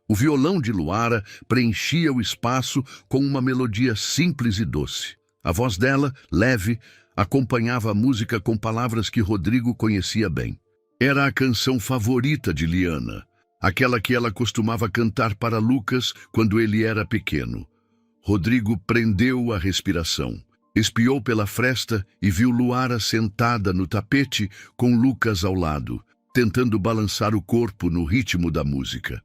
O violão de Luara preenchia o espaço com uma melodia simples e doce. A voz dela, leve, acompanhava a música com palavras que Rodrigo conhecia bem. Era a canção favorita de Liana, aquela que ela costumava cantar para Lucas quando ele era pequeno. Rodrigo prendeu a respiração. Espiou pela fresta e viu Luara sentada no tapete com Lucas ao lado, tentando balançar o corpo no ritmo da música.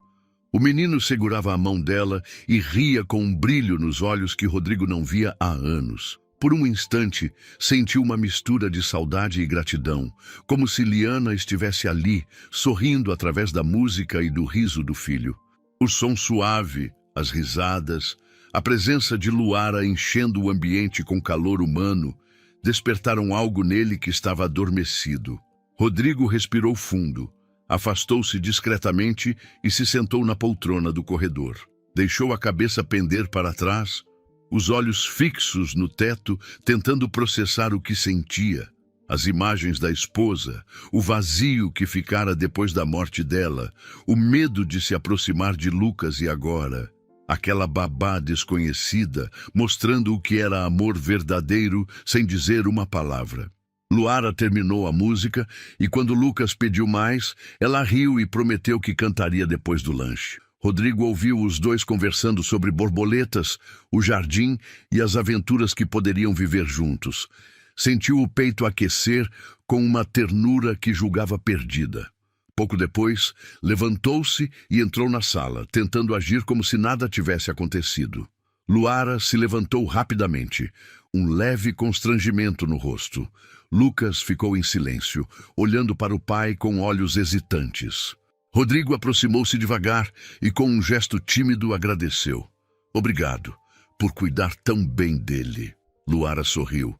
O menino segurava a mão dela e ria com um brilho nos olhos que Rodrigo não via há anos. Por um instante, sentiu uma mistura de saudade e gratidão, como se Liana estivesse ali, sorrindo através da música e do riso do filho. O som suave, as risadas, a presença de Luara enchendo o ambiente com calor humano, despertaram algo nele que estava adormecido. Rodrigo respirou fundo, afastou-se discretamente e se sentou na poltrona do corredor. Deixou a cabeça pender para trás, os olhos fixos no teto, tentando processar o que sentia. As imagens da esposa, o vazio que ficara depois da morte dela, o medo de se aproximar de Lucas e agora aquela babá desconhecida, mostrando o que era amor verdadeiro sem dizer uma palavra. Luara terminou a música e quando Lucas pediu mais, ela riu e prometeu que cantaria depois do lanche. Rodrigo ouviu os dois conversando sobre borboletas, o jardim e as aventuras que poderiam viver juntos. Sentiu o peito aquecer com uma ternura que julgava perdida. Pouco depois, levantou-se e entrou na sala, tentando agir como se nada tivesse acontecido. Luara se levantou rapidamente, um leve constrangimento no rosto. Lucas ficou em silêncio, olhando para o pai com olhos hesitantes. Rodrigo aproximou-se devagar e, com um gesto tímido, agradeceu. "Obrigado por cuidar tão bem dele." Luara sorriu.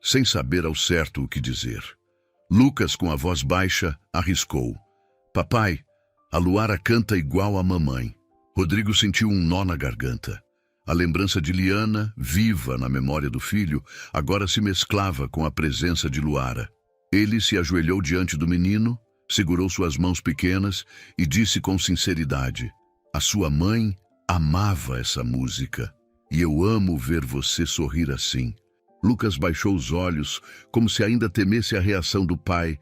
sem saber ao certo o que dizer. Lucas, com a voz baixa, arriscou: Papai, a Luara canta igual a mamãe. Rodrigo sentiu um nó na garganta. A lembrança de Liana, viva na memória do filho, agora se mesclava com a presença de Luara. Ele se ajoelhou diante do menino, segurou suas mãos pequenas e disse com sinceridade: A sua mãe amava essa música, e eu amo ver você sorrir assim. Lucas baixou os olhos, como se ainda temesse a reação do pai,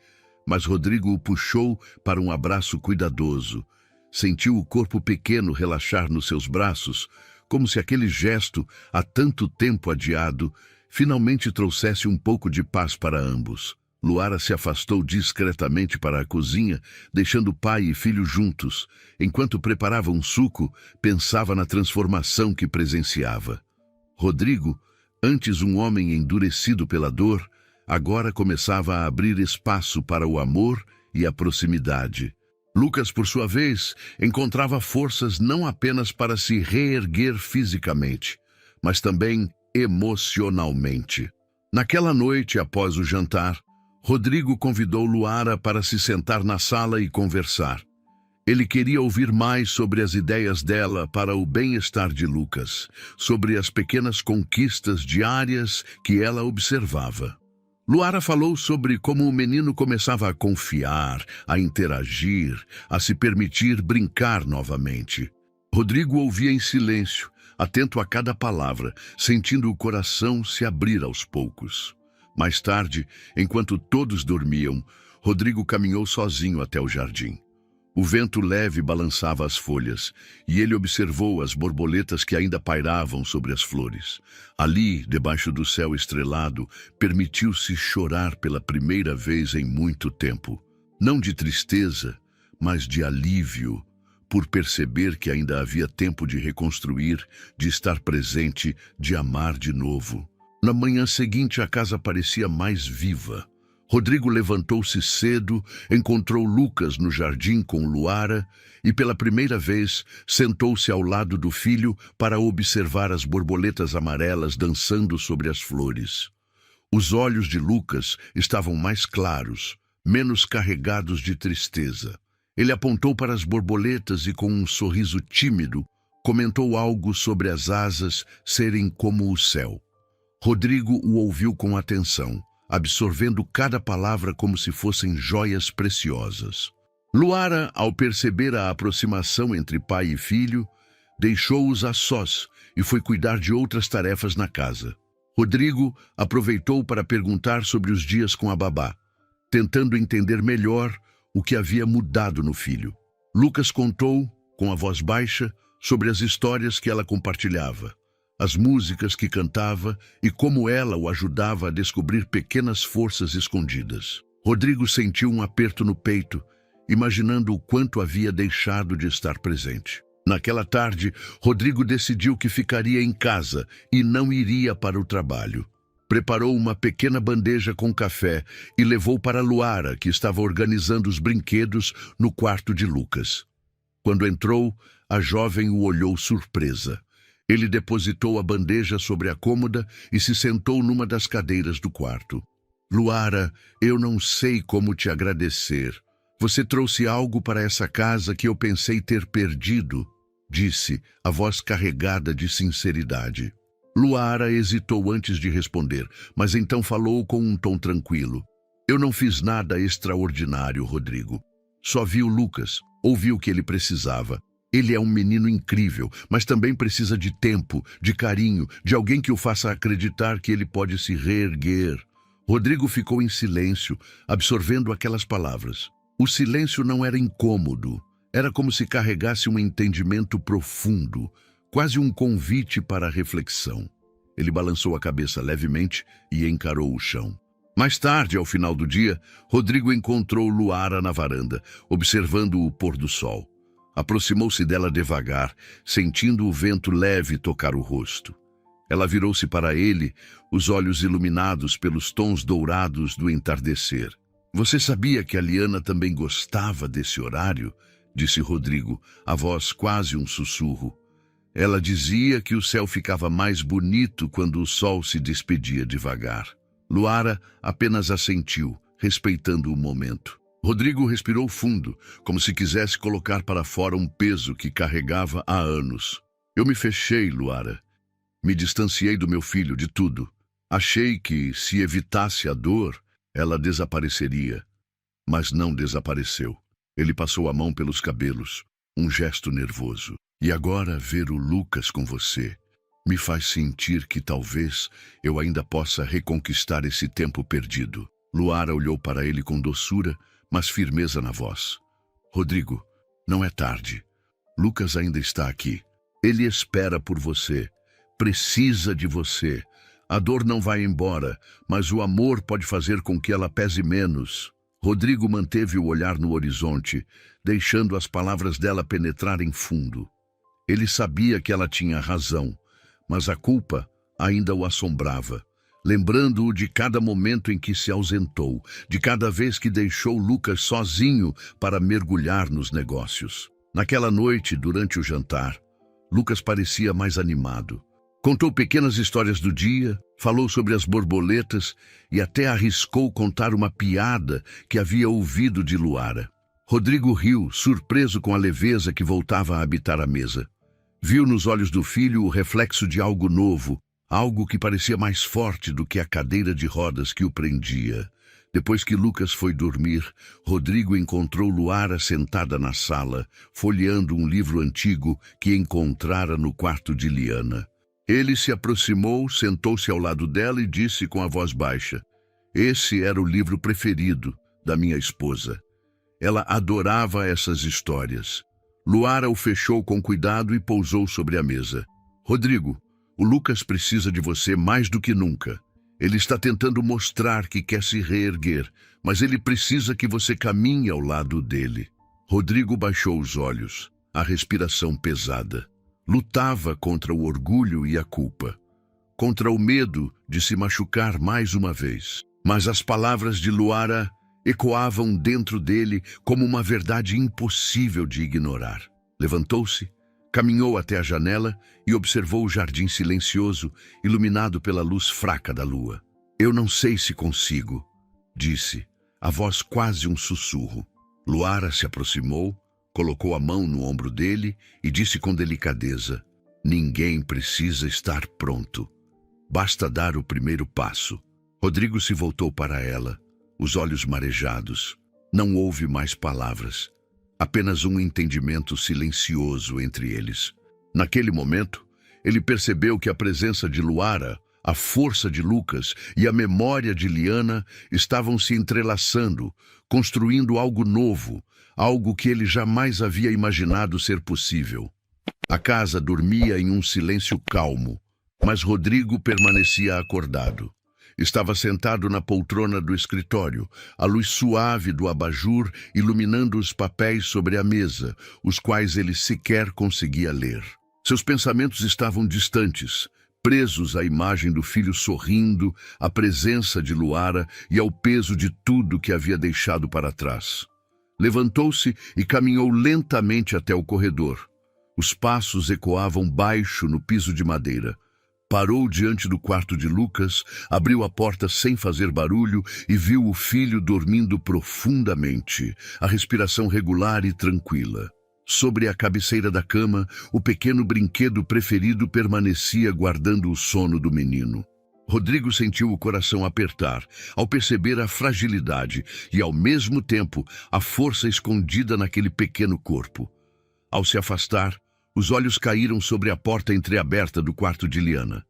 mas Rodrigo o puxou para um abraço cuidadoso. Sentiu o corpo pequeno relaxar nos seus braços, como se aquele gesto, há tanto tempo adiado, finalmente trouxesse um pouco de paz para ambos. Luara se afastou discretamente para a cozinha, deixando pai e filho juntos. Enquanto preparava um suco, pensava na transformação que presenciava. Rodrigo, antes um homem endurecido pela dor, agora começava a abrir espaço para o amor e a proximidade. Lucas, por sua vez, encontrava forças não apenas para se reerguer fisicamente, mas também emocionalmente. Naquela noite, após o jantar, Rodrigo convidou Luara para se sentar na sala e conversar. Ele queria ouvir mais sobre as ideias dela para o bem-estar de Lucas, sobre as pequenas conquistas diárias que ela observava. Luara falou sobre como o menino começava a confiar, a interagir, a se permitir brincar novamente. Rodrigo ouvia em silêncio, atento a cada palavra, sentindo o coração se abrir aos poucos. Mais tarde, enquanto todos dormiam, Rodrigo caminhou sozinho até o jardim. O vento leve balançava as folhas, e ele observou as borboletas que ainda pairavam sobre as flores. Ali, debaixo do céu estrelado, permitiu-se chorar pela primeira vez em muito tempo. Não de tristeza, mas de alívio, por perceber que ainda havia tempo de reconstruir, de estar presente, de amar de novo. Na manhã seguinte, a casa parecia mais viva. Rodrigo levantou-se cedo, encontrou Lucas no jardim com Luara e, pela primeira vez, sentou-se ao lado do filho para observar as borboletas amarelas dançando sobre as flores. Os olhos de Lucas estavam mais claros, menos carregados de tristeza. Ele apontou para as borboletas e, com um sorriso tímido, comentou algo sobre as asas serem como o céu. Rodrigo o ouviu com atenção, absorvendo cada palavra como se fossem joias preciosas. Luara, ao perceber a aproximação entre pai e filho, deixou-os a sós e foi cuidar de outras tarefas na casa. Rodrigo aproveitou para perguntar sobre os dias com a babá, tentando entender melhor o que havia mudado no filho. Lucas contou, com a voz baixa, sobre as histórias que ela compartilhava, as músicas que cantava e como ela o ajudava a descobrir pequenas forças escondidas. Rodrigo sentiu um aperto no peito, imaginando o quanto havia deixado de estar presente. Naquela tarde, Rodrigo decidiu que ficaria em casa e não iria para o trabalho. Preparou uma pequena bandeja com café e levou para Luara, que estava organizando os brinquedos no quarto de Lucas. Quando entrou, a jovem o olhou surpresa. Ele depositou a bandeja sobre a cômoda e se sentou numa das cadeiras do quarto. Luara, eu não sei como te agradecer. Você trouxe algo para essa casa que eu pensei ter perdido, disse, a voz carregada de sinceridade. Luara hesitou antes de responder, mas então falou com um tom tranquilo. Eu não fiz nada extraordinário, Rodrigo. Só vi o Lucas, ouvi o que ele precisava. Ele é um menino incrível, mas também precisa de tempo, de carinho, de alguém que o faça acreditar que ele pode se reerguer. Rodrigo ficou em silêncio, absorvendo aquelas palavras. O silêncio não era incômodo, era como se carregasse um entendimento profundo, quase um convite para a reflexão. Ele balançou a cabeça levemente e encarou o chão. Mais tarde, ao final do dia, Rodrigo encontrou Luara na varanda, observando o pôr do sol. Aproximou-se dela devagar, sentindo o vento leve tocar o rosto. Ela virou-se para ele, os olhos iluminados pelos tons dourados do entardecer. Você sabia que a Liana também gostava desse horário? Disse Rodrigo, a voz quase um sussurro. Ela dizia que o céu ficava mais bonito quando o sol se despedia devagar. Luara apenas assentiu, respeitando o momento. Rodrigo respirou fundo, como se quisesse colocar para fora um peso que carregava há anos. Eu me fechei, Luara. Me distanciei do meu filho, de tudo. Achei que, se evitasse a dor, ela desapareceria. Mas não desapareceu. Ele passou a mão pelos cabelos, um gesto nervoso. E agora ver o Lucas com você me faz sentir que talvez eu ainda possa reconquistar esse tempo perdido. Luara olhou para ele com doçura, mas firmeza na voz. Rodrigo, não é tarde. Lucas ainda está aqui. Ele espera por você. Precisa de você. A dor não vai embora, mas o amor pode fazer com que ela pese menos. Rodrigo manteve o olhar no horizonte, deixando as palavras dela penetrarem fundo. Ele sabia que ela tinha razão, mas a culpa ainda o assombrava, lembrando-o de cada momento em que se ausentou, de cada vez que deixou Lucas sozinho para mergulhar nos negócios. Naquela noite, durante o jantar, Lucas parecia mais animado. Contou pequenas histórias do dia, falou sobre as borboletas e até arriscou contar uma piada que havia ouvido de Luara. Rodrigo riu, surpreso com a leveza que voltava a habitar a mesa. Viu nos olhos do filho o reflexo de algo novo, algo que parecia mais forte do que a cadeira de rodas que o prendia. Depois que Lucas foi dormir, Rodrigo encontrou Luara sentada na sala, folheando um livro antigo que encontrara no quarto de Liana. Ele se aproximou, sentou-se ao lado dela e disse com a voz baixa: "Esse era o livro preferido da minha esposa. Ela adorava essas histórias." Luara o fechou com cuidado e pousou sobre a mesa. "Rodrigo, o Lucas precisa de você mais do que nunca. Ele está tentando mostrar que quer se reerguer, mas ele precisa que você caminhe ao lado dele." Rodrigo baixou os olhos, a respiração pesada. Lutava contra o orgulho e a culpa, contra o medo de se machucar mais uma vez. Mas as palavras de Luara ecoavam dentro dele como uma verdade impossível de ignorar. Levantou-se, caminhou até a janela e observou o jardim silencioso, iluminado pela luz fraca da lua. "Eu não sei se consigo", disse, a voz quase um sussurro. Luara se aproximou, colocou a mão no ombro dele e disse com delicadeza: "Ninguém precisa estar pronto. Basta dar o primeiro passo." Rodrigo se voltou para ela, os olhos marejados. Não houve mais palavras, apenas um entendimento silencioso entre eles. Naquele momento, ele percebeu que a presença de Luara, a força de Lucas e a memória de Liana estavam se entrelaçando, construindo algo novo, algo que ele jamais havia imaginado ser possível. A casa dormia em um silêncio calmo, mas Rodrigo permanecia acordado. Estava sentado na poltrona do escritório, a luz suave do abajur iluminando os papéis sobre a mesa, os quais ele sequer conseguia ler. Seus pensamentos estavam distantes, presos à imagem do filho sorrindo, à presença de Luara e ao peso de tudo que havia deixado para trás. Levantou-se e caminhou lentamente até o corredor. Os passos ecoavam baixo no piso de madeira. Parou diante do quarto de Lucas, abriu a porta sem fazer barulho e viu o filho dormindo profundamente, a respiração regular e tranquila. Sobre a cabeceira da cama, o pequeno brinquedo preferido permanecia guardando o sono do menino. Rodrigo sentiu o coração apertar ao perceber a fragilidade e, ao mesmo tempo, a força escondida naquele pequeno corpo. Ao se afastar, os olhos caíram sobre a porta entreaberta do quarto de Liana.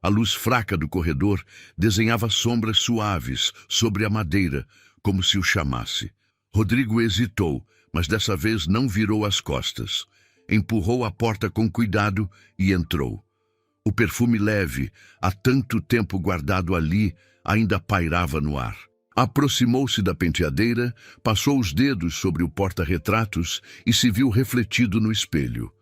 A luz fraca do corredor desenhava sombras suaves sobre a madeira, como se o chamasse. Rodrigo hesitou, mas dessa vez não virou as costas. Empurrou a porta com cuidado e entrou. O perfume leve, há tanto tempo guardado ali, ainda pairava no ar. Aproximou-se da penteadeira, passou os dedos sobre o porta-retratos e se viu refletido no espelho.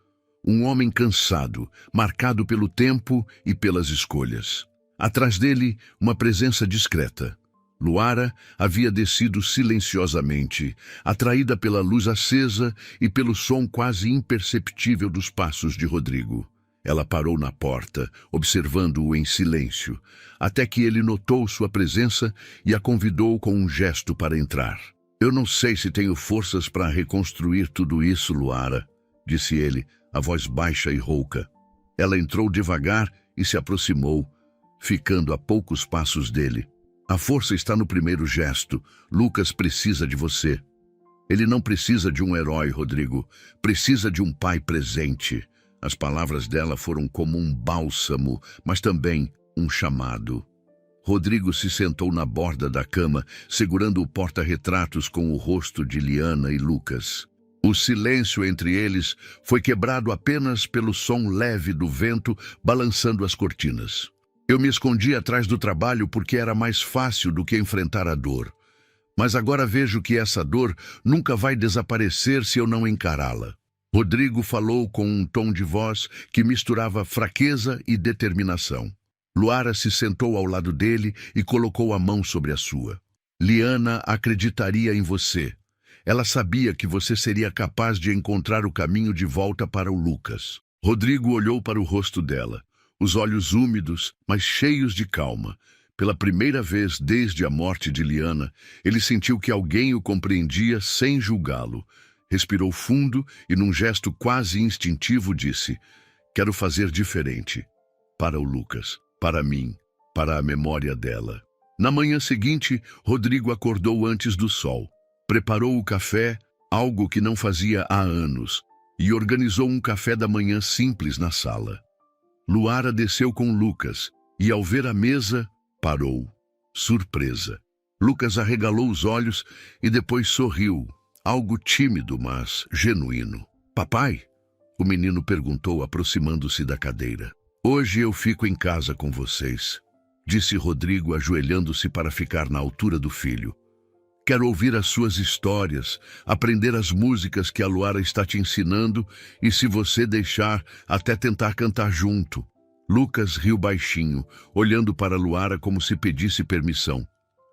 Um homem cansado, marcado pelo tempo e pelas escolhas. Atrás dele, uma presença discreta. Luara havia descido silenciosamente, atraída pela luz acesa e pelo som quase imperceptível dos passos de Rodrigo. Ela parou na porta, observando-o em silêncio, até que ele notou sua presença e a convidou com um gesto para entrar. Eu não sei se tenho forças para reconstruir tudo isso, Luara, disse ele, a voz baixa e rouca. Ela entrou devagar e se aproximou, ficando a poucos passos dele. A força está no primeiro gesto. Lucas precisa de você. Ele não precisa de um herói, Rodrigo. Precisa de um pai presente. As palavras dela foram como um bálsamo, mas também um chamado. Rodrigo se sentou na borda da cama, segurando o porta-retratos com o rosto de Liana e Lucas. O silêncio entre eles foi quebrado apenas pelo som leve do vento balançando as cortinas. Eu me escondi atrás do trabalho porque era mais fácil do que enfrentar a dor. Mas agora vejo que essa dor nunca vai desaparecer se eu não encará-la. Rodrigo falou com um tom de voz que misturava fraqueza e determinação. Luara se sentou ao lado dele e colocou a mão sobre a sua. Liana acreditaria em você. Ela sabia que você seria capaz de encontrar o caminho de volta para o Lucas. Rodrigo olhou para o rosto dela, os olhos úmidos, mas cheios de calma. Pela primeira vez desde a morte de Liana, ele sentiu que alguém o compreendia sem julgá-lo. Respirou fundo e, num gesto quase instintivo, disse: "Quero fazer diferente. Para o Lucas, para mim, para a memória dela." Na manhã seguinte, Rodrigo acordou antes do sol. Preparou o café, algo que não fazia há anos, e organizou um café da manhã simples na sala. Luara desceu com Lucas e, ao ver a mesa, parou, surpresa. Lucas arregalou os olhos e depois sorriu, algo tímido, mas genuíno. "Papai?" o menino perguntou, aproximando-se da cadeira. "Hoje eu fico em casa com vocês", disse Rodrigo, ajoelhando-se para ficar na altura do filho. "Quero ouvir as suas histórias, aprender as músicas que a Luara está te ensinando e, se você deixar, até tentar cantar junto." Lucas riu baixinho, olhando para Luara como se pedisse permissão.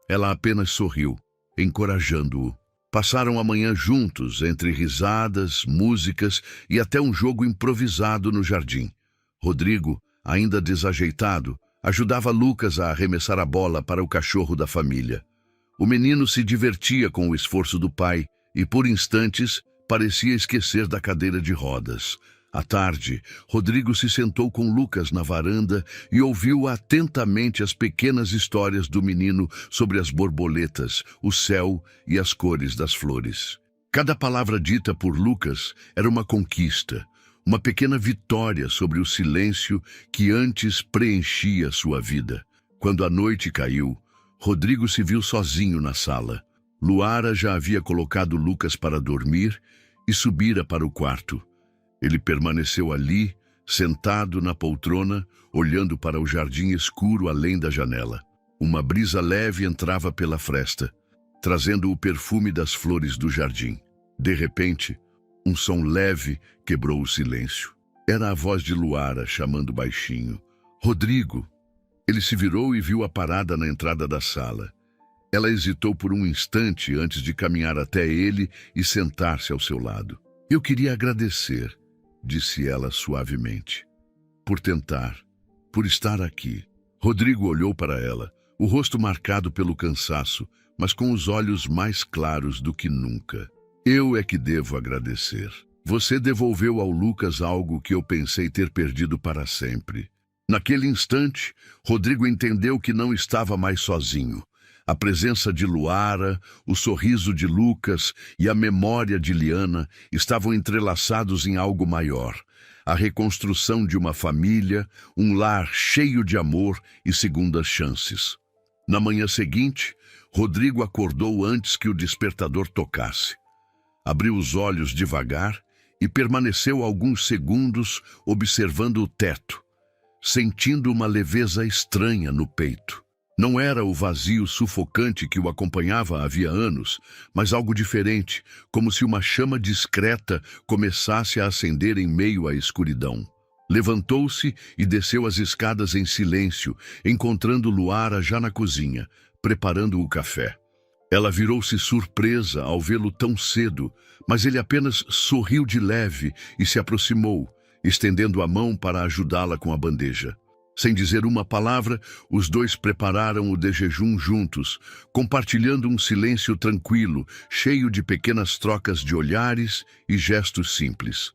Ela apenas sorriu, encorajando-o. Passaram a manhã juntos, entre risadas, músicas e até um jogo improvisado no jardim. Rodrigo, ainda desajeitado, ajudava Lucas a arremessar a bola para o cachorro da família. O menino se divertia com o esforço do pai e, por instantes, parecia esquecer da cadeira de rodas. À tarde, Rodrigo se sentou com Lucas na varanda e ouviu atentamente as pequenas histórias do menino sobre as borboletas, o céu e as cores das flores. Cada palavra dita por Lucas era uma conquista, uma pequena vitória sobre o silêncio que antes preenchia sua vida. Quando a noite caiu, Rodrigo se viu sozinho na sala. Luara já havia colocado Lucas para dormir e subira para o quarto. Ele permaneceu ali, sentado na poltrona, olhando para o jardim escuro além da janela. Uma brisa leve entrava pela fresta, trazendo o perfume das flores do jardim. De repente, um som leve quebrou o silêncio. Era a voz de Luara chamando baixinho: "Rodrigo!" Ele se virou e viu-a parada na entrada da sala. Ela hesitou por um instante antes de caminhar até ele e sentar-se ao seu lado. "Eu queria agradecer", disse ela suavemente, "por tentar, por estar aqui." Rodrigo olhou para ela, o rosto marcado pelo cansaço, mas com os olhos mais claros do que nunca. "Eu é que devo agradecer. Você devolveu ao Lucas algo que eu pensei ter perdido para sempre." Naquele instante, Rodrigo entendeu que não estava mais sozinho. A presença de Luara, o sorriso de Lucas e a memória de Liana estavam entrelaçados em algo maior. A reconstrução de uma família, um lar cheio de amor e segundas chances. Na manhã seguinte, Rodrigo acordou antes que o despertador tocasse. Abriu os olhos devagar e permaneceu alguns segundos observando o teto, sentindo uma leveza estranha no peito. Não era o vazio sufocante que o acompanhava havia anos, mas algo diferente, como se uma chama discreta começasse a acender em meio à escuridão. Levantou-se e desceu as escadas em silêncio, encontrando Luara já na cozinha, preparando o café. Ela virou-se surpresa ao vê-lo tão cedo, mas ele apenas sorriu de leve e se aproximou, estendendo a mão para ajudá-la com a bandeja. Sem dizer uma palavra, os dois prepararam o de jejum juntos, compartilhando um silêncio tranquilo, cheio de pequenas trocas de olhares e gestos simples.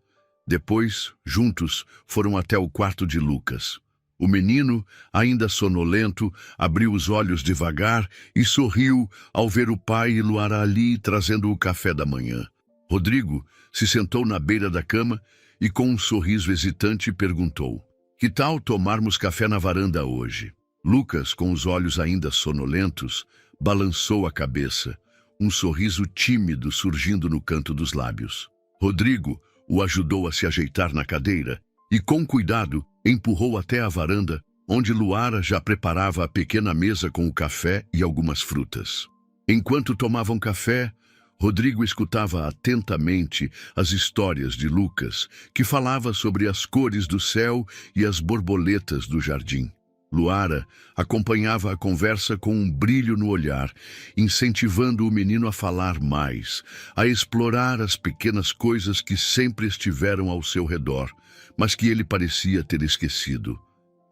Depois, juntos, foram até o quarto de Lucas. O menino, ainda sonolento, abriu os olhos devagar e sorriu ao ver o pai e Luara ali trazendo o café da manhã. Rodrigo se sentou na beira da cama e, com um sorriso hesitante, perguntou: "Que tal tomarmos café na varanda hoje?" Lucas, com os olhos ainda sonolentos, balançou a cabeça, um sorriso tímido surgindo no canto dos lábios. Rodrigo o ajudou a se ajeitar na cadeira e, com cuidado, empurrou até a varanda, onde Luara já preparava a pequena mesa com o café e algumas frutas. Enquanto tomavam café, Rodrigo escutava atentamente as histórias de Lucas, que falava sobre as cores do céu e as borboletas do jardim. Luara acompanhava a conversa com um brilho no olhar, incentivando o menino a falar mais, a explorar as pequenas coisas que sempre estiveram ao seu redor, mas que ele parecia ter esquecido.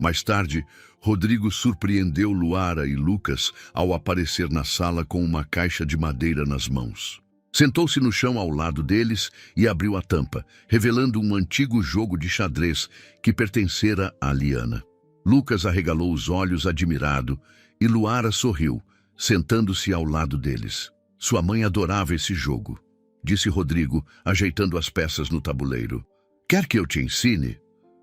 Mais tarde, Rodrigo surpreendeu Luara e Lucas ao aparecer na sala com uma caixa de madeira nas mãos. Sentou-se no chão ao lado deles e abriu a tampa, revelando um antigo jogo de xadrez que pertencera a Liana. Lucas arregalou os olhos admirado e Luara sorriu, sentando-se ao lado deles. Sua mãe adorava esse jogo, disse Rodrigo, ajeitando as peças no tabuleiro. Quer que eu te ensine?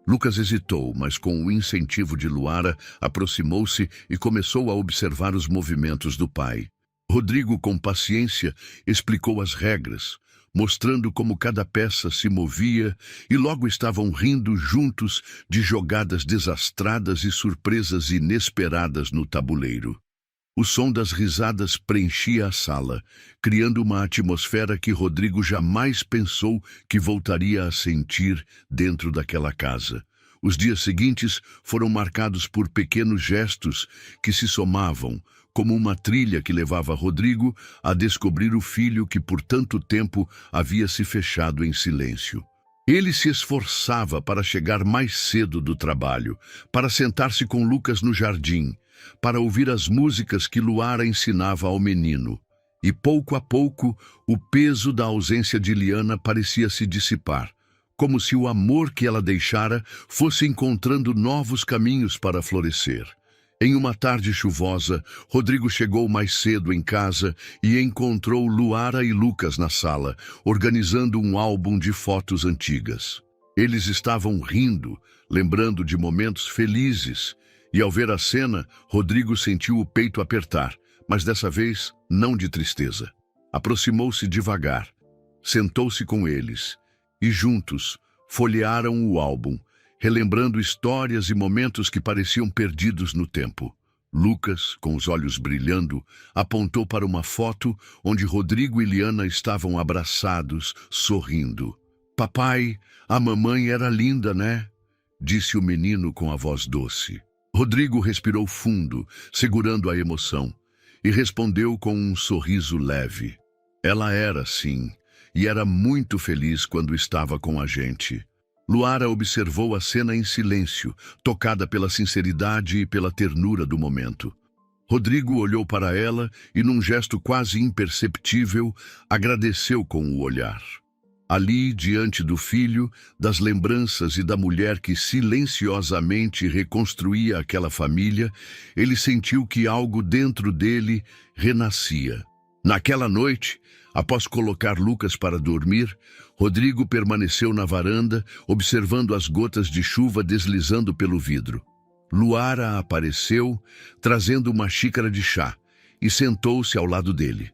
Lucas hesitou, mas com o incentivo de Luara, aproximou-se e começou a observar os movimentos do pai. Rodrigo, com paciência, explicou as regras, mostrando como cada peça se movia, e logo estavam rindo juntos de jogadas desastradas e surpresas inesperadas no tabuleiro. O som das risadas preenchia a sala, criando uma atmosfera que Rodrigo jamais pensou que voltaria a sentir dentro daquela casa. Os dias seguintes foram marcados por pequenos gestos que se somavam, como uma trilha que levava Rodrigo a descobrir o filho que por tanto tempo havia se fechado em silêncio. Ele se esforçava para chegar mais cedo do trabalho, para sentar-se com Lucas no jardim, para ouvir as músicas que Luara ensinava ao menino. E pouco a pouco, o peso da ausência de Liana parecia se dissipar, como se o amor que ela deixara fosse encontrando novos caminhos para florescer. Em uma tarde chuvosa, Rodrigo chegou mais cedo em casa e encontrou Luara e Lucas na sala, organizando um álbum de fotos antigas. Eles estavam rindo, lembrando de momentos felizes, e ao ver a cena, Rodrigo sentiu o peito apertar, mas dessa vez não de tristeza. Aproximou-se devagar, sentou-se com eles, e juntos folhearam o álbum, relembrando histórias e momentos que pareciam perdidos no tempo. Lucas, com os olhos brilhando, apontou para uma foto onde Rodrigo e Liana estavam abraçados, sorrindo. "Papai, a mamãe era linda, né?" disse o menino com a voz doce. Rodrigo respirou fundo, segurando a emoção, e respondeu com um sorriso leve. "Ela era, sim, e era muito feliz quando estava com a gente." Luara observou a cena em silêncio, tocada pela sinceridade e pela ternura do momento. Rodrigo olhou para ela e, num gesto quase imperceptível, agradeceu com o olhar. Ali, diante do filho, das lembranças e da mulher que silenciosamente reconstruía aquela família, ele sentiu que algo dentro dele renascia. Naquela noite, após colocar Lucas para dormir, Rodrigo permaneceu na varanda, observando as gotas de chuva deslizando pelo vidro. Luara apareceu, trazendo uma xícara de chá, e sentou-se ao lado dele.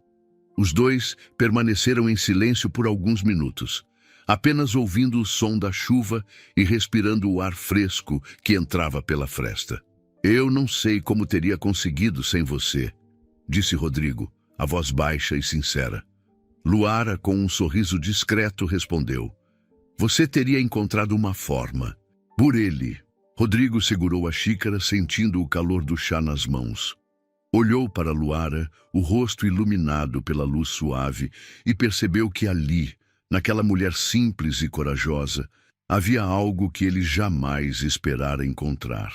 Os dois permaneceram em silêncio por alguns minutos, apenas ouvindo o som da chuva e respirando o ar fresco que entrava pela fresta. "Eu não sei como teria conseguido sem você", disse Rodrigo, a voz baixa e sincera. Luara, com um sorriso discreto, respondeu: "Você teria encontrado uma forma. Por ele." Rodrigo segurou a xícara, sentindo o calor do chá nas mãos. Olhou para Luara, o rosto iluminado pela luz suave, e percebeu que ali, naquela mulher simples e corajosa, Havia algo que ele jamais esperara encontrar.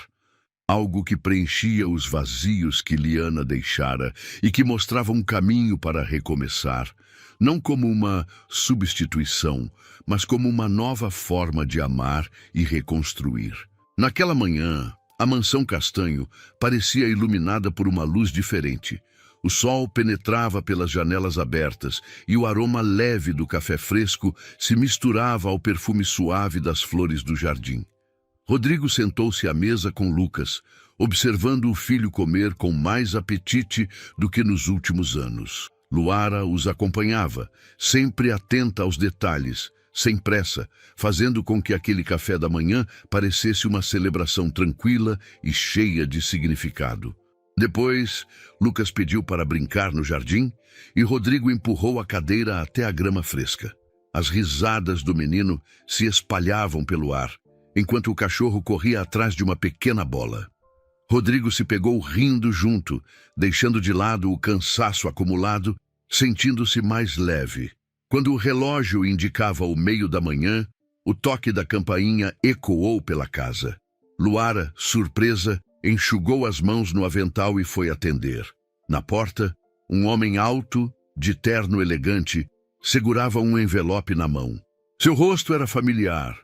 Algo que preenchia os vazios que Liana deixara e que mostrava um caminho para recomeçar, não como uma substituição, mas como uma nova forma de amar e reconstruir. Naquela manhã, a mansão Castanho parecia iluminada por uma luz diferente. O sol penetrava pelas janelas abertas e o aroma leve do café fresco se misturava ao perfume suave das flores do jardim. Rodrigo sentou-se à mesa com Lucas, observando o filho comer com mais apetite do que nos últimos anos. Luara os acompanhava, sempre atenta aos detalhes, sem pressa, fazendo com que aquele café da manhã parecesse uma celebração tranquila e cheia de significado. Depois, Lucas pediu para brincar no jardim e Rodrigo empurrou a cadeira até a grama fresca. As risadas do menino se espalhavam pelo ar, enquanto o cachorro corria atrás de uma pequena bola. Rodrigo se pegou rindo junto, deixando de lado o cansaço acumulado, sentindo-se mais leve. Quando o relógio indicava o meio da manhã, o toque da campainha ecoou pela casa. Luara, surpresa, enxugou as mãos no avental e foi atender. Na porta, um homem alto, de terno elegante, segurava um envelope na mão. Seu rosto era familiar,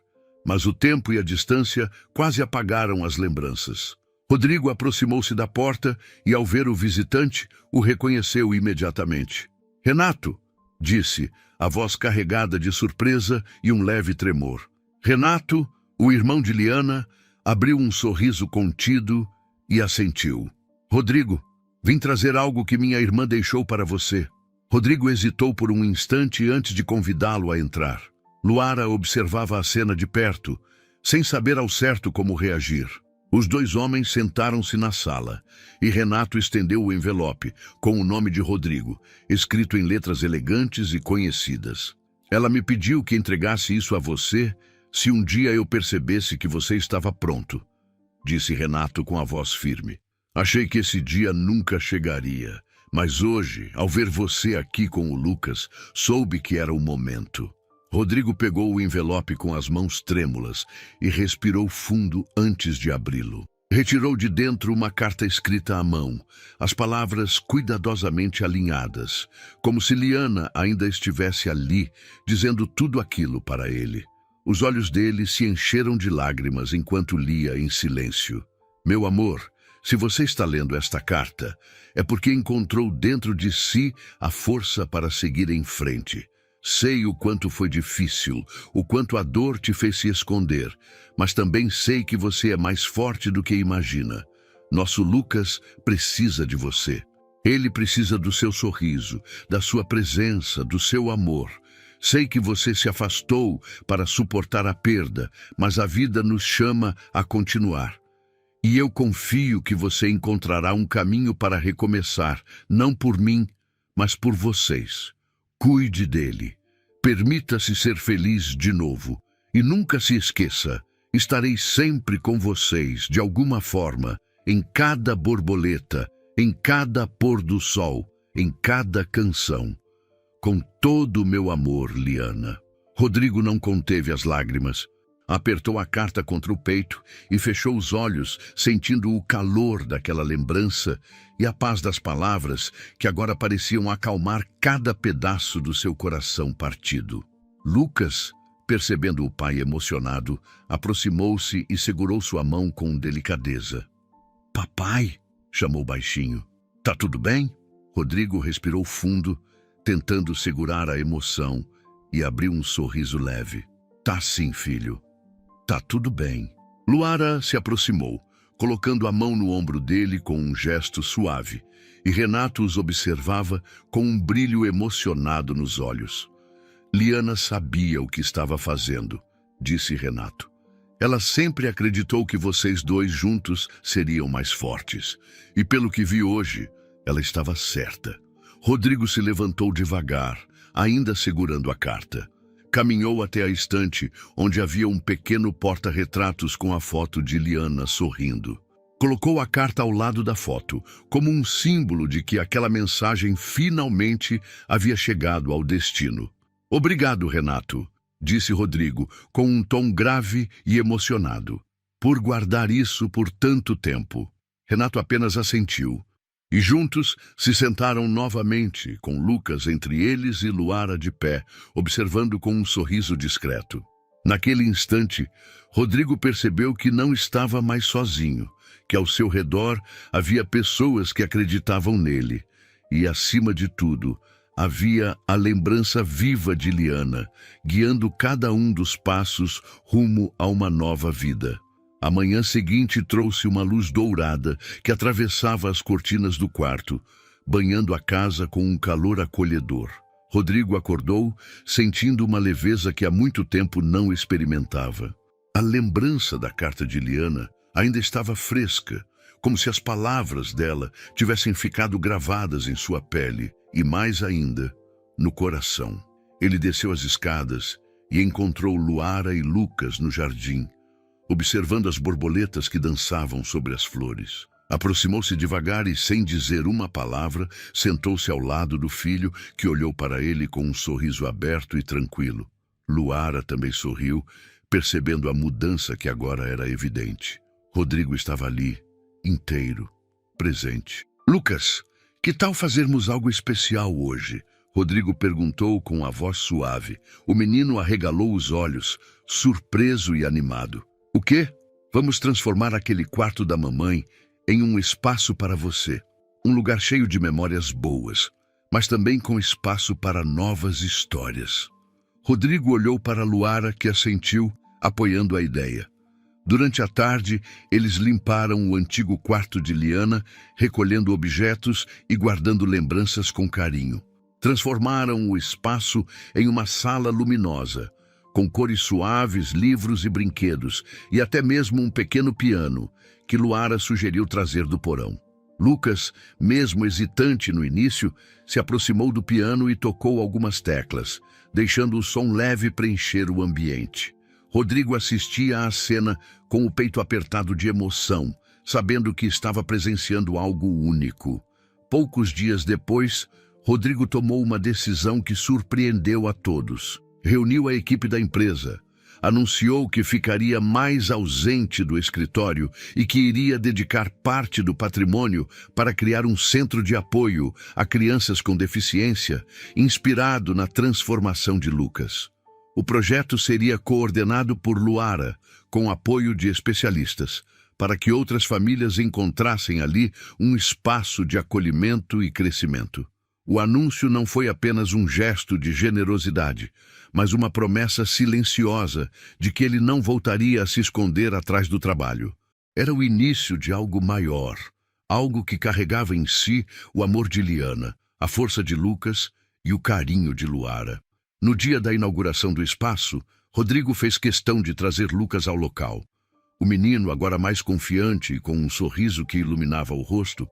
mas o tempo e a distância quase apagaram as lembranças. Rodrigo aproximou-se da porta e, ao ver o visitante, o reconheceu imediatamente. «Renato», disse, a voz carregada de surpresa e um leve tremor. Renato, o irmão de Liana, abriu um sorriso contido e assentiu. «Rodrigo, vim trazer algo que minha irmã deixou para você». Rodrigo hesitou por um instante antes de convidá-lo a entrar. Luara observava a cena de perto, sem saber ao certo como reagir. Os dois homens sentaram-se na sala, e Renato estendeu o envelope, com o nome de Rodrigo, escrito em letras elegantes e conhecidas. «Ela me pediu que entregasse isso a você se um dia eu percebesse que você estava pronto», disse Renato com a voz firme. «Achei que esse dia nunca chegaria, mas hoje, ao ver você aqui com o Lucas, soube que era o momento». Rodrigo pegou o envelope com as mãos trêmulas e respirou fundo antes de abri-lo. Retirou de dentro uma carta escrita à mão, as palavras cuidadosamente alinhadas, como se Liana ainda estivesse ali, dizendo tudo aquilo para ele. Os olhos dele se encheram de lágrimas enquanto lia em silêncio. «Meu amor, se você está lendo esta carta, é porque encontrou dentro de si a força para seguir em frente. Sei o quanto foi difícil, o quanto a dor te fez se esconder, mas também sei que você é mais forte do que imagina. Nosso Lucas precisa de você. Ele precisa do seu sorriso, da sua presença, do seu amor. Sei que você se afastou para suportar a perda, mas a vida nos chama a continuar. E eu confio que você encontrará um caminho para recomeçar, não por mim, mas por vocês. Cuide dele. Permita-se ser feliz de novo. E nunca se esqueça, estarei sempre com vocês, de alguma forma, em cada borboleta, em cada pôr do sol, em cada canção. Com todo o meu amor, Liana». Rodrigo não conteve as lágrimas. Apertou a carta contra o peito e fechou os olhos, sentindo o calor daquela lembrança e a paz das palavras que agora pareciam acalmar cada pedaço do seu coração partido. Lucas, percebendo o pai emocionado, aproximou-se e segurou sua mão com delicadeza. «Papai», chamou baixinho. «Tá tudo bem?» Rodrigo respirou fundo, tentando segurar a emoção, e abriu um sorriso leve. «Tá sim, filho. Tá tudo bem». Luara se aproximou, colocando a mão no ombro dele com um gesto suave, e Renato os observava com um brilho emocionado nos olhos. «Liana sabia o que estava fazendo», disse Renato. «Ela sempre acreditou que vocês dois juntos seriam mais fortes, e pelo que vi hoje, ela estava certa». Rodrigo se levantou devagar, ainda segurando a carta. Caminhou até a estante, onde havia um pequeno porta-retratos com a foto de Liana sorrindo. Colocou a carta ao lado da foto, como um símbolo de que aquela mensagem finalmente havia chegado ao destino. «Obrigado, Renato», disse Rodrigo, com um tom grave e emocionado. Por guardar isso por tanto tempo. Renato apenas assentiu. E juntos se sentaram novamente, com Lucas entre eles e Luara de pé, observando com um sorriso discreto. Naquele instante, Rodrigo percebeu que não estava mais sozinho, que ao seu redor havia pessoas que acreditavam nele. E, acima de tudo, havia a lembrança viva de Liana, guiando cada um dos passos rumo a uma nova vida. A manhã seguinte trouxe uma luz dourada que atravessava as cortinas do quarto, banhando a casa com um calor acolhedor. Rodrigo acordou, sentindo uma leveza que há muito tempo não experimentava. A lembrança da carta de Liana ainda estava fresca, como se as palavras dela tivessem ficado gravadas em sua pele e, mais ainda, no coração. Ele desceu as escadas e encontrou Luara e Lucas no jardim, observando as borboletas que dançavam sobre as flores. Aproximou-se devagar e, sem dizer uma palavra, sentou-se ao lado do filho, que olhou para ele com um sorriso aberto e tranquilo. Luara também sorriu, percebendo a mudança que agora era evidente. Rodrigo estava ali, inteiro, presente. Lucas, que tal fazermos algo especial hoje? Rodrigo perguntou com a voz suave. O menino arregalou os olhos, surpreso e animado. O quê? Vamos transformar aquele quarto da mamãe em um espaço para você. Um lugar cheio de memórias boas, mas também com espaço para novas histórias. Rodrigo olhou para Luara, que assentiu, apoiando a ideia. Durante a tarde, eles limparam o antigo quarto de Liana, recolhendo objetos e guardando lembranças com carinho. Transformaram o espaço em uma sala luminosa, com cores suaves, livros e brinquedos, e até mesmo um pequeno piano, que Luara sugeriu trazer do porão. Lucas, mesmo hesitante no início, se aproximou do piano e tocou algumas teclas, deixando o som leve preencher o ambiente. Rodrigo assistia à cena com o peito apertado de emoção, sabendo que estava presenciando algo único. Poucos dias depois, Rodrigo tomou uma decisão que surpreendeu a todos. Reuniu a equipe da empresa, anunciou que ficaria mais ausente do escritório e que iria dedicar parte do patrimônio para criar um centro de apoio a crianças com deficiência, inspirado na transformação de Lucas. O projeto seria coordenado por Luara, com apoio de especialistas, para que outras famílias encontrassem ali um espaço de acolhimento e crescimento. O anúncio não foi apenas um gesto de generosidade, mas uma promessa silenciosa de que ele não voltaria a se esconder atrás do trabalho. Era o início de algo maior, algo que carregava em si o amor de Liana, a força de Lucas e o carinho de Luara. No dia da inauguração do espaço, Rodrigo fez questão de trazer Lucas ao local. O menino, agora mais confiante e com um sorriso que iluminava o rosto,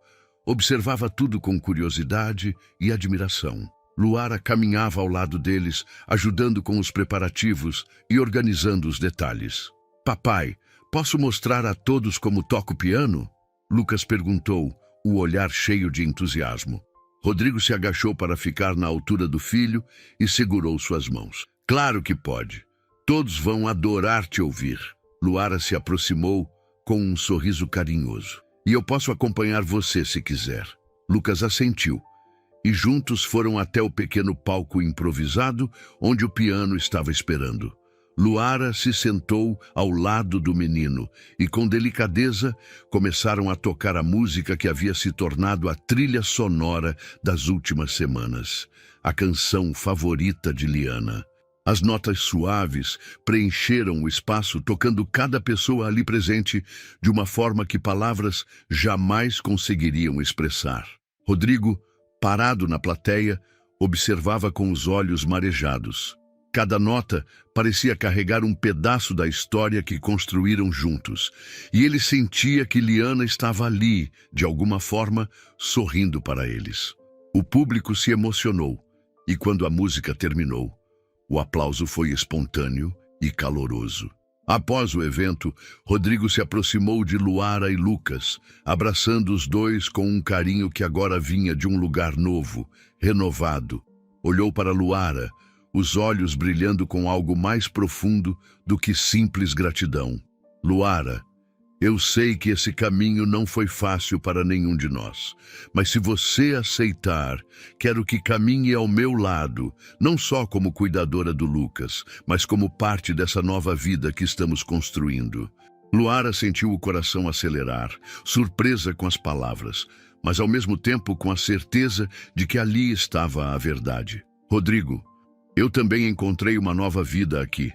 observava tudo com curiosidade e admiração. Luara caminhava ao lado deles, ajudando com os preparativos e organizando os detalhes. Papai, posso mostrar a todos como toco piano? Lucas perguntou, o olhar cheio de entusiasmo. Rodrigo se agachou para ficar na altura do filho e segurou suas mãos. Claro que pode. Todos vão adorar te ouvir. Luara se aproximou com um sorriso carinhoso. E eu posso acompanhar você se quiser. Lucas assentiu. E juntos foram até o pequeno palco improvisado, onde o piano estava esperando. Luara se sentou ao lado do menino e, com delicadeza, começaram a tocar a música que havia se tornado a trilha sonora das últimas semanas, a canção favorita de Liana. As notas suaves preencheram o espaço, tocando cada pessoa ali presente de uma forma que palavras jamais conseguiriam expressar. Rodrigo, parado na plateia, observava com os olhos marejados. Cada nota parecia carregar um pedaço da história que construíram juntos, e ele sentia que Liana estava ali, de alguma forma, sorrindo para eles. O público se emocionou, e quando a música terminou, o aplauso foi espontâneo e caloroso. Após o evento, Rodrigo se aproximou de Luara e Lucas, abraçando os dois com um carinho que agora vinha de um lugar novo, renovado. Olhou para Luara, os olhos brilhando com algo mais profundo do que simples gratidão. Luara, eu sei que esse caminho não foi fácil para nenhum de nós, mas se você aceitar, quero que caminhe ao meu lado, não só como cuidadora do Lucas, mas como parte dessa nova vida que estamos construindo. Luara sentiu o coração acelerar, surpresa com as palavras, mas ao mesmo tempo com a certeza de que ali estava a verdade. Rodrigo, eu também encontrei uma nova vida aqui,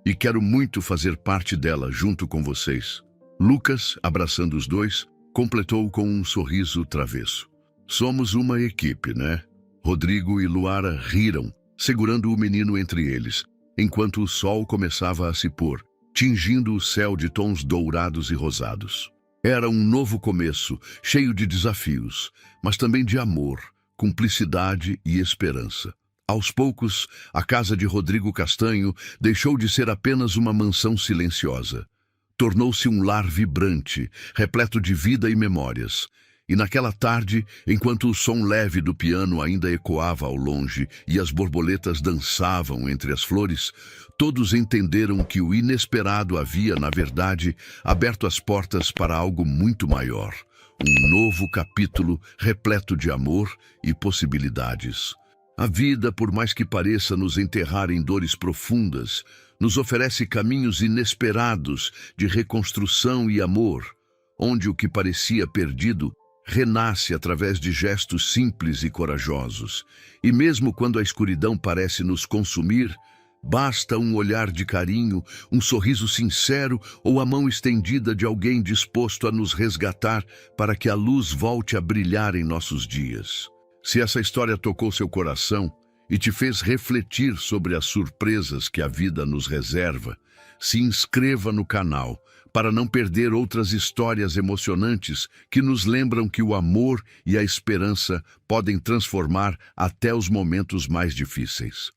e quero muito fazer parte dela junto com vocês. Lucas, abraçando os dois, completou com um sorriso travesso. Somos uma equipe, né? Rodrigo e Luara riram, segurando o menino entre eles, enquanto o sol começava a se pôr, tingindo o céu de tons dourados e rosados. Era um novo começo, cheio de desafios, mas também de amor, cumplicidade e esperança. Aos poucos, a casa de Rodrigo Castanho deixou de ser apenas uma mansão silenciosa. Tornou-se um lar vibrante, repleto de vida e memórias. E naquela tarde, enquanto o som leve do piano ainda ecoava ao longe e as borboletas dançavam entre as flores, todos entenderam que o inesperado havia, na verdade, aberto as portas para algo muito maior. Um novo capítulo repleto de amor e possibilidades. A vida, por mais que pareça nos enterrar em dores profundas, nos oferece caminhos inesperados de reconstrução e amor, onde o que parecia perdido renasce através de gestos simples e corajosos. E mesmo quando a escuridão parece nos consumir, basta um olhar de carinho, um sorriso sincero ou a mão estendida de alguém disposto a nos resgatar para que a luz volte a brilhar em nossos dias. Se essa história tocou seu coração e te fez refletir sobre as surpresas que a vida nos reserva, se inscreva no canal para não perder outras histórias emocionantes que nos lembram que o amor e a esperança podem transformar até os momentos mais difíceis.